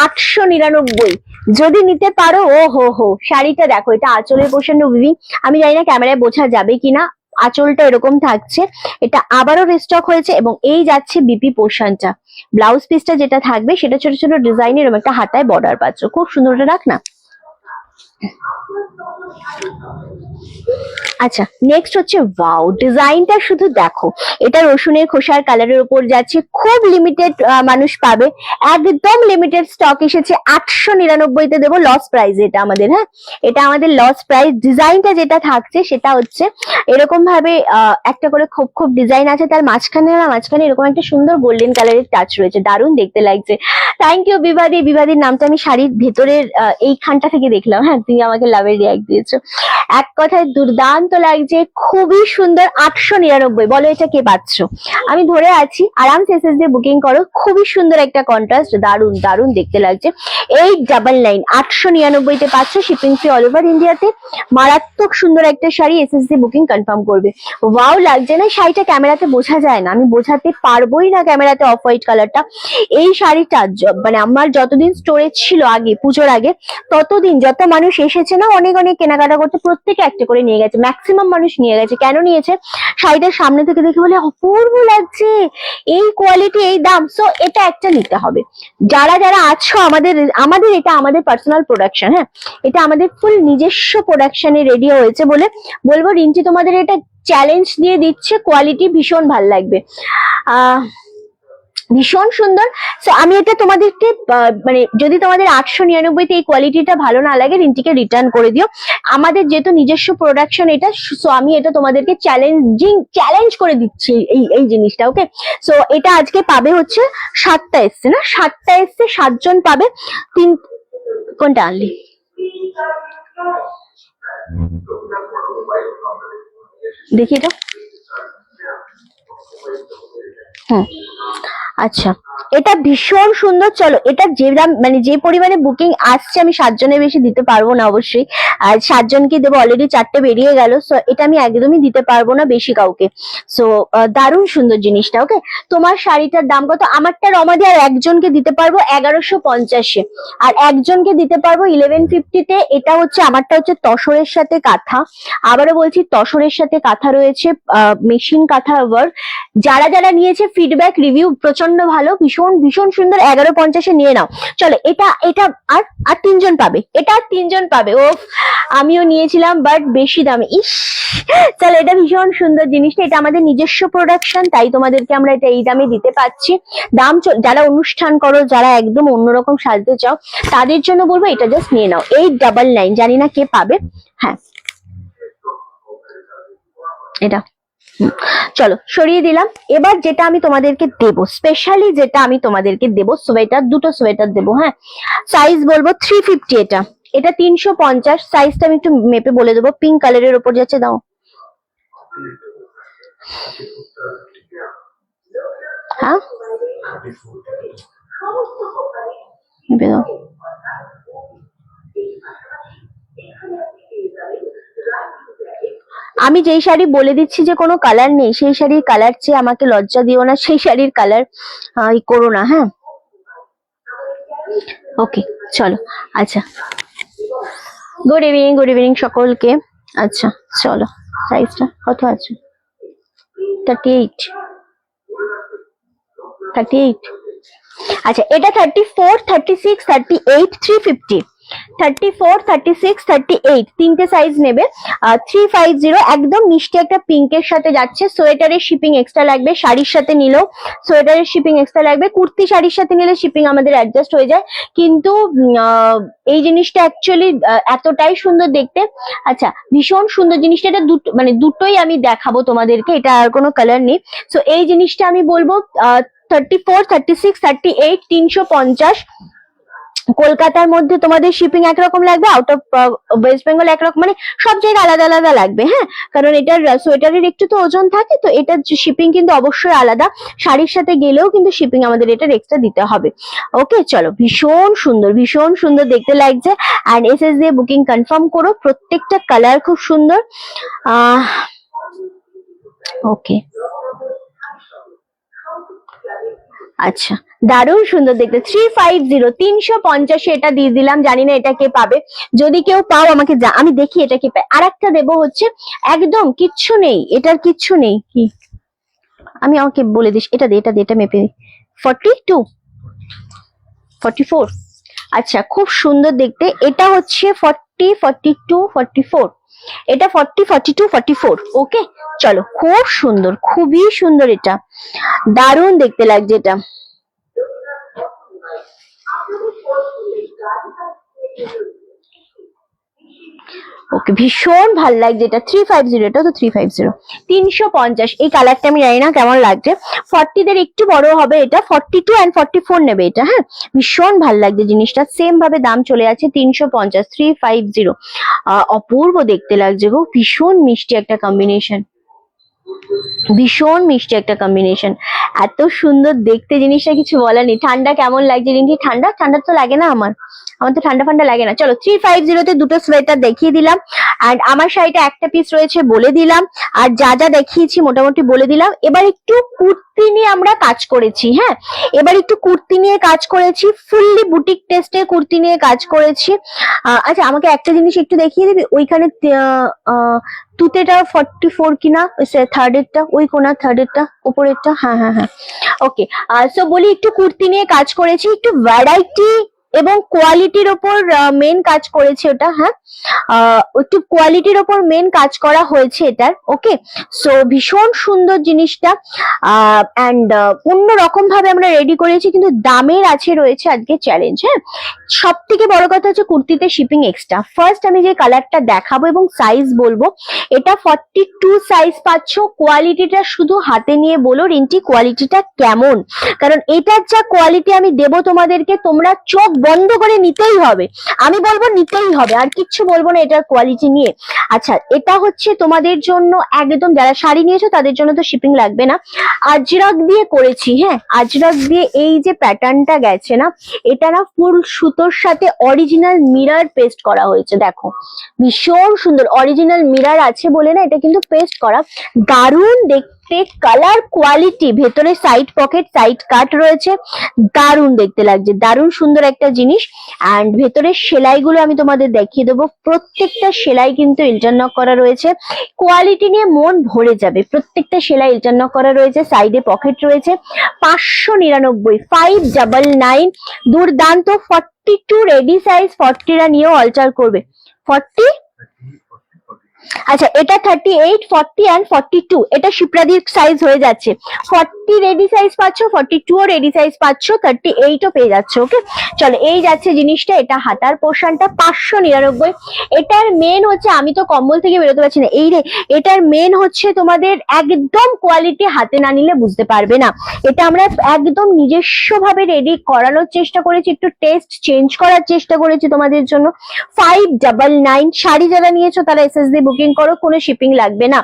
899 যদি নিতে পারো। ও হো হো শাড়িটা দেখো, এটা আঁচলের পোর্শন উইভিং, আমি জানি না ক্যামেরায় বোঝা যাবে কিনা, আঁচলটা এরকম থাকছে, এটা আবারও রিস্টক হয়েছে। এবং এই যাচ্ছে বিপি পোর্শনটা, ব্লাউজ পিসটা যেটা থাকবে সেটা ছোট ছোট ডিজাইনের এরকম একটা হাতায় বর্ডার পাচ্ছ, খুব সুন্দর, এটা রাখ না। আচ্ছা নেক্সট হচ্ছে ওয়াও, ডিজাইনটা শুধু দেখো, এটা রসুনের খোসার কালারের উপর যাচ্ছে, খুব লিমিটেড মানুষ পাবে, একদম লিমিটেড স্টক এসেছে। 899-তে দেবো, লস প্রাইস এটা আমাদের। হ্যাঁ এটা আমাদের লস প্রাইস। ডিজাইনটা যেটা থাকছে সেটা হচ্ছে এরকম ভাবে একটা করে খোপ খোপ ডিজাইন আছে, তার মাঝখানে এরকম একটা সুন্দর গোল্ডেন কালারের টাচ রয়েছে, দারুণ দেখতে লাগছে। থ্যাংক ইউ বিবাদী। বিবাদীর নামটা আমি শাড়ির ভেতরের এইখানটা থেকে দেখলাম, হ্যাঁ তুমি আমাকে লাভের রিয়াক্ট দিয়েছো। এক কথায় দুর্দান্ত লাগছে, খুবই সুন্দর। 899, বলো এটা কে পাচ্ছ? আমি ধরে আছি, আরামসে এসএস দিয়ে বুকিং করো। খুবই সুন্দর একটা কন্ট্রাস্ট, দারুন দারুন দেখতে লাগছে। 899, 899 তে পাচ্ছ, শিপিং ফ্রি অল ওভার ইন্ডিয়াতে। মারাত্মক সুন্দর একটা শাড়ি, এসএস দিয়ে বুকিং কনফার্ম করবে। ওয়াও লাগছে না? শাড়িটা ক্যামেরাতে বোঝা যায় না, আমি বোঝাতে পারবোই না ক্যামেরাতে অফ হোয়াইট কালারটা। এই শাড়িটা মানে আমার যতদিন স্টোরেজ ছিল আগে, পুজোর আগে, ততদিন যত মানুষ এসেছে না অনেক অনেক কেনাকাটা করতে, প্রত্যেকে একটা করে নিয়ে গেছে, ম্যাক্সিমাম মানুষ নিয়ে গেছে। কেন নিয়েছে? শাড়িটার সামনে থেকে দেখে বলে অপূর্ব লাগছে, এই কোয়ালিটি, এই দাম, সো এটা একটা নিতে হবে। যারা যারা আছো, আমাদের আমাদের এটা আমাদের পার্সোনাল প্রোডাকশন, হ্যাঁ, এটা আমাদের ফুল নিজস্ব প্রোডাকশনে রেডি হয়েছে বলে বলবো। রিঞ্চি তোমাদের এটা চ্যালেঞ্জ দিয়ে দিচ্ছে, কোয়ালিটি ভীষণ ভাল লাগবে, ভীষণ সুন্দর। সো আমি এটা তোমাদেরকে মানে যদি তোমাদের 899 তে এই কোয়ালিটিটা ভালো না লাগে, রিন্টিকে রিটার্ন করে দিও। আমাদের যেহেতু নিজস্ব প্রোডাকশন এটা, সো আমি এটা তোমাদেরকে চ্যালেঞ্জ করে দিচ্ছি এই এই জিনিসটা। ওকে, সো এটা আজকে পাবে হচ্ছে 7টা এসছে না, 7টা এসছে, 7 জন পাবে। কোনটা আনলি? দেখি এটা। আচ্ছা, এটা ভীষণ সুন্দর। চলো, এটা যে দাম মানে যে পরিমাণে বুকিং আসছে, আমি 7 জনের বেশি দিতে পারবো না অবশ্যই। আর 7 জনকে দেবো, অলরেডি 4টে বেরিয়ে গেল, সো এটা আমি একদমই দিতে পারবো না বেশি কাউকে। সো দারুণ সুন্দর জিনিসটা। ওকে, তোমার শাড়িটার দাম কত? আমারটা রমাদি আর একজনকে দিতে পারবো 1150-এ, আর একজনকে দিতে পারবো 1150-তে। এটা হচ্ছে আমারটা হচ্ছে তসরের সাথে কাঁথা, আবারও বলছি তসরের সাথে কাঁথা রয়েছে, মেশিন কাঁথা ওয়ার্ক। যারা যারা নিয়েছে ফিডব্যাক রিভিউ প্রচন্ড ভালো, ভীষণ ভীষণ সুন্দর। 1150-এ নিয়ে নাও। চলো, এটা এটা আর আর 3 জন পাবে, এটা আর 3 জন পাবে। ও, আমিও নিয়েছিলাম বাট বেশি দামে। ইস, চলো, এটা ভীষণ সুন্দর জিনিসটা, এটা আমাদের নিজস্ব প্রোডাকশন, তাই তোমাদেরকে আমরা এটা এই দামে দিতে পারছি। দাম যারা অনুষ্ঠান করো, যারা একদম অন্যরকম সাজতে চাও, তাদের জন্য বলবো এটা জাস্ট নিয়ে নাও। 899, জানি না কে পাবে। হ্যাঁ, এটা চলো সরিয়ে দিলাম। এবার যেটা আমি তোমাদেরকে দেবো, স্পেশালি যেটা আমি তোমাদেরকে দেবো, সোয়েটার, দুটো সোয়েটার দেবো। হ্যাঁ, সাইজ বলবো 350। এটা এটা 350, সাইজটা আমি একটু মেপে বলে দেবো। পিঙ্ক কালারের ওপর যাচ্ছে, দাও। হ্যাঁ, মেপে দাও। আমি যেই শাড়ি বলে দিচ্ছি যে কোনো কালার নেই, সেই শাড়ির কালার চেয়ে আমাকে লজ্জা দিও না, সেই শাড়ির কালার করো না। হ্যাঁ, ওকে, চলো। আচ্ছা, গুড ইভিনিং, গুড ইভিনিং সকলকে। আচ্ছা, চলো, সাইজটা কত আছে? 38, 38। আচ্ছা, এটা 34, 36, 38, 350। 34, 36, 38, তিনটে সাইজ নেবে। 350, একদম মিষ্টি একটা পিঙ্কের সাথে যাচ্ছে। সোয়েটারের শিপিং এক্সট্রা লাগবে, শাড়ির সাথে নিলেও সোয়েটারের শিপিং এক্সট্রা লাগবে, কুর্তি শাড়ির সাথে নিলে শিপিং আমাদের অ্যাডজাস্ট হয়ে যায়। কিন্তু এই জিনিসটা অ্যাকচুয়ালি এতটাই সুন্দর দেখতে। আচ্ছা, ভীষণ সুন্দর জিনিসটা। এটা মানে দুটোই আমি দেখাবো তোমাদেরকে, এটা আর কোনো কালার নেই। সো এই জিনিসটা আমি বলবো 34, 36, 38, 350। কলকাতার মধ্যে তোমাদের শিপিং একরকম লাগবে, আউট অফ ওয়েস্ট বেঙ্গল একরকম, মানে সব জায়গায় আলাদা আলাদা লাগবে। হ্যাঁ, কারণ এটার সোয়েটারের একটু তো ওজন থাকে, তো এটার শিপিং কিন্তু অবশ্যই আলাদা। শাড়ির সাথে গেলেও কিন্তু শিপিং আমাদের এটার এক্সট্রা দিতে হবে। ওকে, চলো, ভীষণ সুন্দর, ভীষণ সুন্দর দেখতে লাগছে। অ্যান্ড এসএস দিয়ে বুকিং কনফার্ম করো, প্রত্যেকটা কালার খুব সুন্দর। ওকে, আচ্ছা, দারুণ সুন্দর দেখতে। 350, 350 এটা দিয়ে দিলাম। জানি না এটা কে পাবে, যদি কেউ পাও আমাকে আমি দেখি এটা কে পায়। আর একটা দেবো হচ্ছে একদম কিচ্ছু নেই, এটার কিচ্ছু নেই। কি আমি আমাকে বলে দিস, এটা দে, এটা দে, এটা মেপে 42, 44। আচ্ছা, খুব সুন্দর দেখতে। এটা হচ্ছে 40, 42, 44। এটা 40, 42, 44। ওকে, চলো, খুব সুন্দর, খুবই সুন্দর, এটা দারুণ দেখতে লাগছে। এটা ওকে, ভীষণ ভাল লাগছে এটা। 350, এটা তো 350, 350। এই কালারটা আমি জানি না কেমন লাগছে। 40 দের একটু বড় হবে এটা, 42 and 44 নেবে এটা। হ্যাঁ, ভীষণ ভাল লাগছে জিনিসটা। সেম ভাবে দাম চলে আছে 350, 350। অপূর্ব দেখতে লাগছে গো, ভীষণ মিষ্টি একটা কম্বিনেশন, ভীষণ মিষ্টি একটা কম্বিনেশন, এত সুন্দর দেখতে জিনিসটা, কিছু বলার নেই। ঠান্ডা কেমন লাগছে রিঙ্কি? ঠান্ডা ঠান্ডা তো লাগে না আমার, আমার তো ঠান্ডা ফান্ডা লাগে না। চলো 350 তে দুটো সোয়েটার দেখিয়ে দিলাম, অ্যান্ড আমার শাড়িটা একটা পিস রয়েছে বলে দিলাম, আর যা যা দেখিয়েছি মোটামুটি বলে দিলাম। এবার একটু কুর্তি নিয়ে আমরা কাজ করেছি। হ্যাঁ, এবার একটু কুর্তি নিয়ে কাজ করেছি, ফুললি বুটিক টেস্টের কুর্তি নিয়ে কাজ করেছি। আচ্ছা, আমাকে একটা জিনিস একটু দেখিয়ে দিবি, ওইখানে তুতেটা 44 কিনা, থার্ড এরটা, ওই কোনা থার্ড এরটা, উপরেরটা। হ্যাঁ হ্যাঁ হ্যাঁ, ওকে। সো বলি একটু কুর্তি নিয়ে কাজ করেছি, একটু ভ্যারাইটি এবং কোয়ালিটির ওপর মেন কাজ করেছে ওটা। হ্যাঁ, একটু কোয়ালিটির ওপর মেন কাজ করা হয়েছে এটার। ওকে, সো ভীষণ সুন্দর জিনিসটা, অ্যান্ড অন্যরকম ভাবে আমরা রেডি করেছি, কিন্তু দামের আছে রয়েছে আজকে চ্যালেঞ্জ। হ্যাঁ, সব থেকে বড় কথা হচ্ছে কুর্তিতে শিপিং এক্সট্রা। ফার্স্ট আমি যে কালারটা দেখাবো এবং সাইজ বলবো, এটা 42 সাইজ পাচ্ছ। কোয়ালিটিটা শুধু হাতে নিয়ে বলো রিন্টি কোয়ালিটিটা কেমন, কারণ এটার যা কোয়ালিটি আমি দেবো তোমাদেরকে, তোমরা চোখ বন্ধ করে নিতেই হবে। আমি বলবো নিতেই হবে, আর কিচ্ছু বলবো না এটার কোয়ালিটি নিয়ে। আচ্ছা, এটা হচ্ছে তোমাদের জন্য একদম, যারা শাড়ি নিয়েছো তাদের জন্য তো শিপিং লাগবে না। আজরাক দিয়ে করেছি। হ্যাঁ, আজরাক দিয়ে এই যে প্যাটার্নটা গেছে না, এটা না ফুল সুতোর সাথে অরিজিনাল মিরর পেস্ট করা হয়েছে। দেখো ভীষণ সুন্দর, অরিজিনাল মিরর আছে বলে না এটা কিন্তু পেস্ট করা, দারুণ দেখতে। কালার কোয়ালিটি, ভেতরে সাইড পকেট সাইড কাট রয়েছে, দারুণ দেখতে লাগছে, দারুণ সুন্দর একটা জিনিস। অ্যান্ড ভেতরের সেলাইগুলো আমি তোমাদের দেখিয়ে দেবো, প্রত্যেকটা সেলাই কিন্তু ইন্টারনক করা রয়েছে। কোয়ালিটি নিয়ে মন ভরে যাবে, প্রত্যেকটা সেলাই ইন্টারনক করা রয়েছে, সাইডে পকেট রয়েছে। 599, 599, দুর্দান্ত। 42 রেডি সাইজ, 40রা নিয়েও অল্টার করবে। 40, আচ্ছা এটা 38, 40 and 42, এটা শিপ্রাদির সাইজ হয়ে যাচ্ছে। 40 রেডি সাইজ পাচ্ছ, 42 ও রেডি সাইজ পাচ্ছ, 38 ও পেয়ে যাচ্ছে। ওকে, চলো এই যাচ্ছে জিনিসটা। এটা হাতার পোর্শনটা 599। এটার মেন হচ্ছে, আমি তো কম্বল থেকে বেরোতে পারছি না, এই রে, এটার মেন হচ্ছে তোমাদের একদম কোয়ালিটি হাতে না নিলে বুঝতে পারবে না। এটা আমরা একদম নিজস্ব ভাবে রেডি করানোর চেষ্টা করেছি, একটু টেস্ট চেঞ্জ করার চেষ্টা করেছি তোমাদের জন্য। 599। শাড়ি যারা নিয়েছো তারা এসএসডি বুকিং করো, কোনো শিপিং লাগবে না।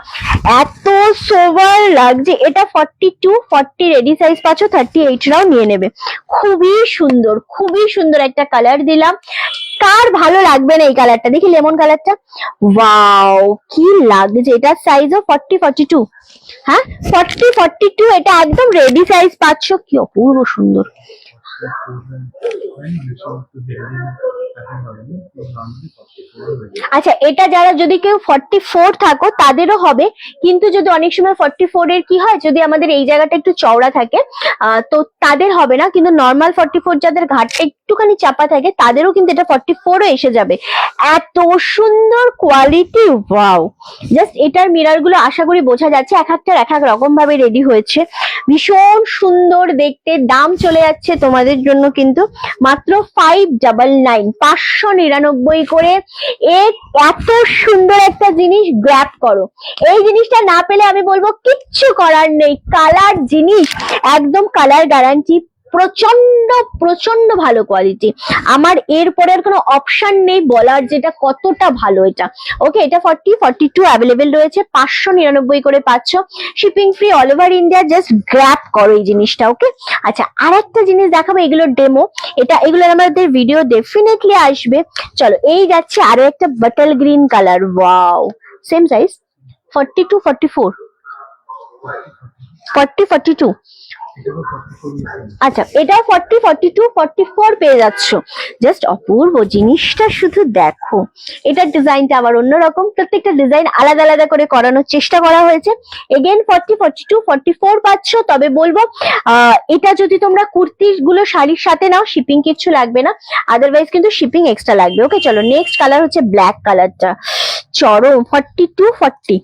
এত সোভার লাগছে এটা। 42, 40 রেডি সাইজ পাচ্ছ, 38রাও নিয়ে নেবে। খুবই সুন্দর, খুবই সুন্দর একটা কালার দিলাম। কার ভালো লাগবে না এই কালারটা? দেখি লেমন কালারটা, ওয়াও কি লাগছে। এটা সাইজও 40, 42। হ্যাঁ, 40, 42, এটা একদম রেডি সাইজ পাচ্ছ। কি অপূর্ব সুন্দর। আচ্ছা, এটা যারা যদি কেউ 44 থাকো তাদেরও হবে, কিন্তু যদি অনেক সময় 44 এর কি হয়, যদি আমাদের এই জায়গাটা একটু চওড়া থাকে তো তাদের হবে না, কিন্তু নর্মাল 44 যাদের ঘাটটা একটুখানি চাপা থাকে তাদেরও কিন্তু এটা 44ও এসে যাবে। এত সুন্দর কোয়ালিটি, ওয়াও। জাস্ট এটার মিরর গুলো আশা করি বোঝা যাচ্ছে, এক একটার এক এক রকম ভাবে রেডি হয়েছে, ভীষণ সুন্দর দেখতে। দাম চলে যাচ্ছে তোমাদের জন্য কিন্তু মাত্র 599, 599 করে। এত সুন্দর একটা জিনিস গ্র্যাব করো। এই জিনিসটা না পেলে আমি বলবো কিচ্ছু করার নেই। কালার জিনিস একদম কালার গ্যারান্টি, প্রচন্ড প্রচন্ড ভালো কোয়ালিটি। আমার এরপরে আর কোনো অপশন নেই বলার যেটা কতটা ভালো এটা। ওকে, এটা 40, 42 অ্যাভেলেবেল রয়েছে, 599 করে পাচ্ছ, shipping free all over India. Just grab করো এই জিনিসটা। ওকে, আচ্ছা আর একটা জিনিস দেখাবো, এগুলোর ডেমো, এগুলোর আমাদের ভিডিও ডেফিনেটলি আসবে। চলো এই যাচ্ছে আরো একটা bottle green colour, wow. Same size 42, 44, 40, 42। আচ্ছা, এটা 40, 42, 44 পেয়ে যাচ্ছ। জাস্ট অপূর্ব জিনিসটা, শুধু দেখো। এটার ডিজাইনটা আবার অন্যরকম, প্রত্যেকটা ডিজাইন আলাদা আলাদা করে করানোর চেষ্টা করা হয়েছে। এগেন 40, 42, 44 পাচ্ছ। তবে বলবো এটা যদি তোমরা কুর্তি গুলো শাড়ির সাথে নাও, শিপিং কিচ্ছু লাগবে না, আদারওয়াইজ কিন্তু শিপিং এক্সট্রা লাগবে। ওকে, চলো নেক্সট কালার হচ্ছে ব্ল্যাক কালারটা, চরম। 42, 40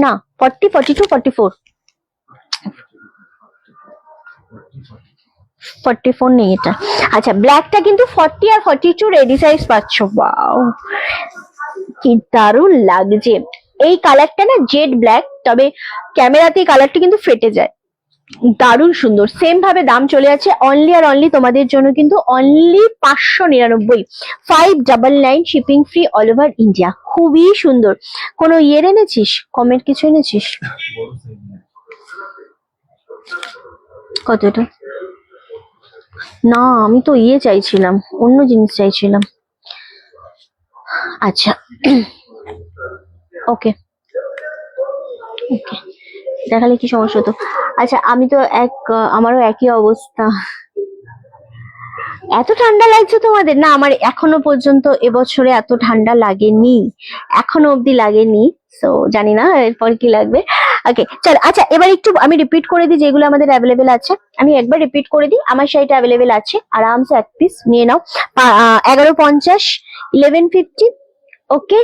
না, 40, 42, 44, 44 নেই এটা। আচ্ছা, ব্ল্যাকটা কিন্তু 40 আর 42 রেডি সাইজ পাচ্ছ। ওয়াও, কি দারুণ লাগছে। এই কালারটা না জেড ব্ল্যাক, তবে ক্যামেরাতে এই কালারটা কিন্তু ফেটে যায়। দারুণ সুন্দর। সেম ভাবে দাম চলে যাচ্ছে অনলি আর অনলি তোমাদের জন্য, কিন্তু only 599, 599 shipping free all over India. খুবই সুন্দর। কোনো ইয়ের এনেছিস, কমের কিছু এনেছিস? কত এটা? না আমি তো ইয়ে চাইছিলাম, অন্য জিনিস চাইছিলাম। আচ্ছা ওকে ওকে, দেখালে কি সমস্যা হতো? আচ্ছা আমি তো আমারও একই অবস্থা। এত ঠান্ডা লাগছে তোমাদের? না আমার এখনো পর্যন্ত এবছরে এত ঠান্ডা লাগেনি, এখনো অব্দি লাগেনি। সো জানি না এরপর কি লাগবে। ওকে চল, আচ্ছা এবার একটু আমি রিপিট করে দিই যেগুলো আমাদের অ্যাভেলেবেল আছে। আমি একবার রিপিট করে দিই। আমার শাড়িটা অ্যাভেলেবেল আছে, আরামসে এক পিস নিয়ে নাও। 1150, 1150, ওকে।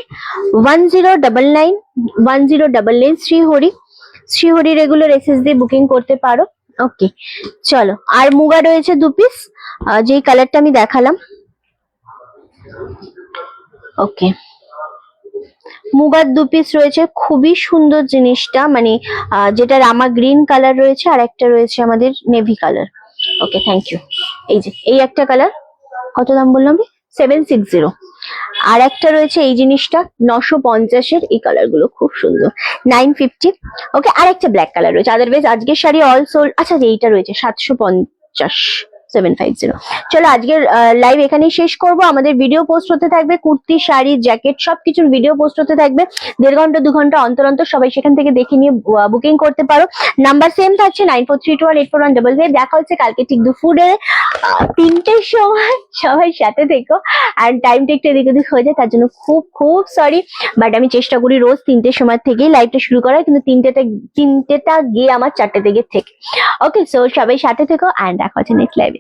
1099, 1099 শ্রীহরি। শ্রীহরি রেগুলার এসএস দিয়ে বুকিং করতে পারো। ওকে চলো, আর মুগা রয়েছে 2 পিস, যেই কালারটা আমি দেখালাম। ওকে মুগার 2 পিস রয়েছে, খুবই সুন্দর জিনিসটা, মানে যেটা রামা গ্রিন কালার রয়েছে, আর একটা রয়েছে আমাদের navy colour. Okay thank you. এই যে এই একটা কালার, কত দাম বললাম? 760। আর একটা রয়েছে এই জিনিসটা 950-এর, এই কালার গুলো খুব সুন্দর, 950। ওকে আর একটা ব্ল্যাক কালার রয়েছে। আদারওয়াইজ আজকের শাড়ি অল সোল্ড। আচ্ছা এইটা রয়েছে 750, 750। চলো আজকের লাইভ এখানেই শেষ করব। আমাদের ভিডিও পোস্ট হতে থাকবে, কুর্তি, শাড়ি, জ্যাকেট সবকিছুর ভিডিও পোস্ট হতে থাকবে 1.5 ঘন্টা 2 ঘন্টা অন্তর অন্তর। সবাই সেখান থেকে দেখে নিয়ে বুকিং করতে পারো। নাম্বার সেম থাকছে 9432184185। দেখা হচ্ছে কালকে ঠিক দুপুরে 3টের সময়। সবাই সাথে থেকো। আর টাইমটা একটু এদিক ওদিক হয়ে যায়, তার জন্য খুব খুব সরি, বাট আমি চেষ্টা করি রোজ 3টের সময় থেকেই লাইভটা শুরু করার, কিন্তু 3টেটা গিয়ে আমার 4টে থেকে। ওকে সো সবাই সাথে থেকো, অ্যান্ড দেখা হচ্ছে নেক্সট লাইভে।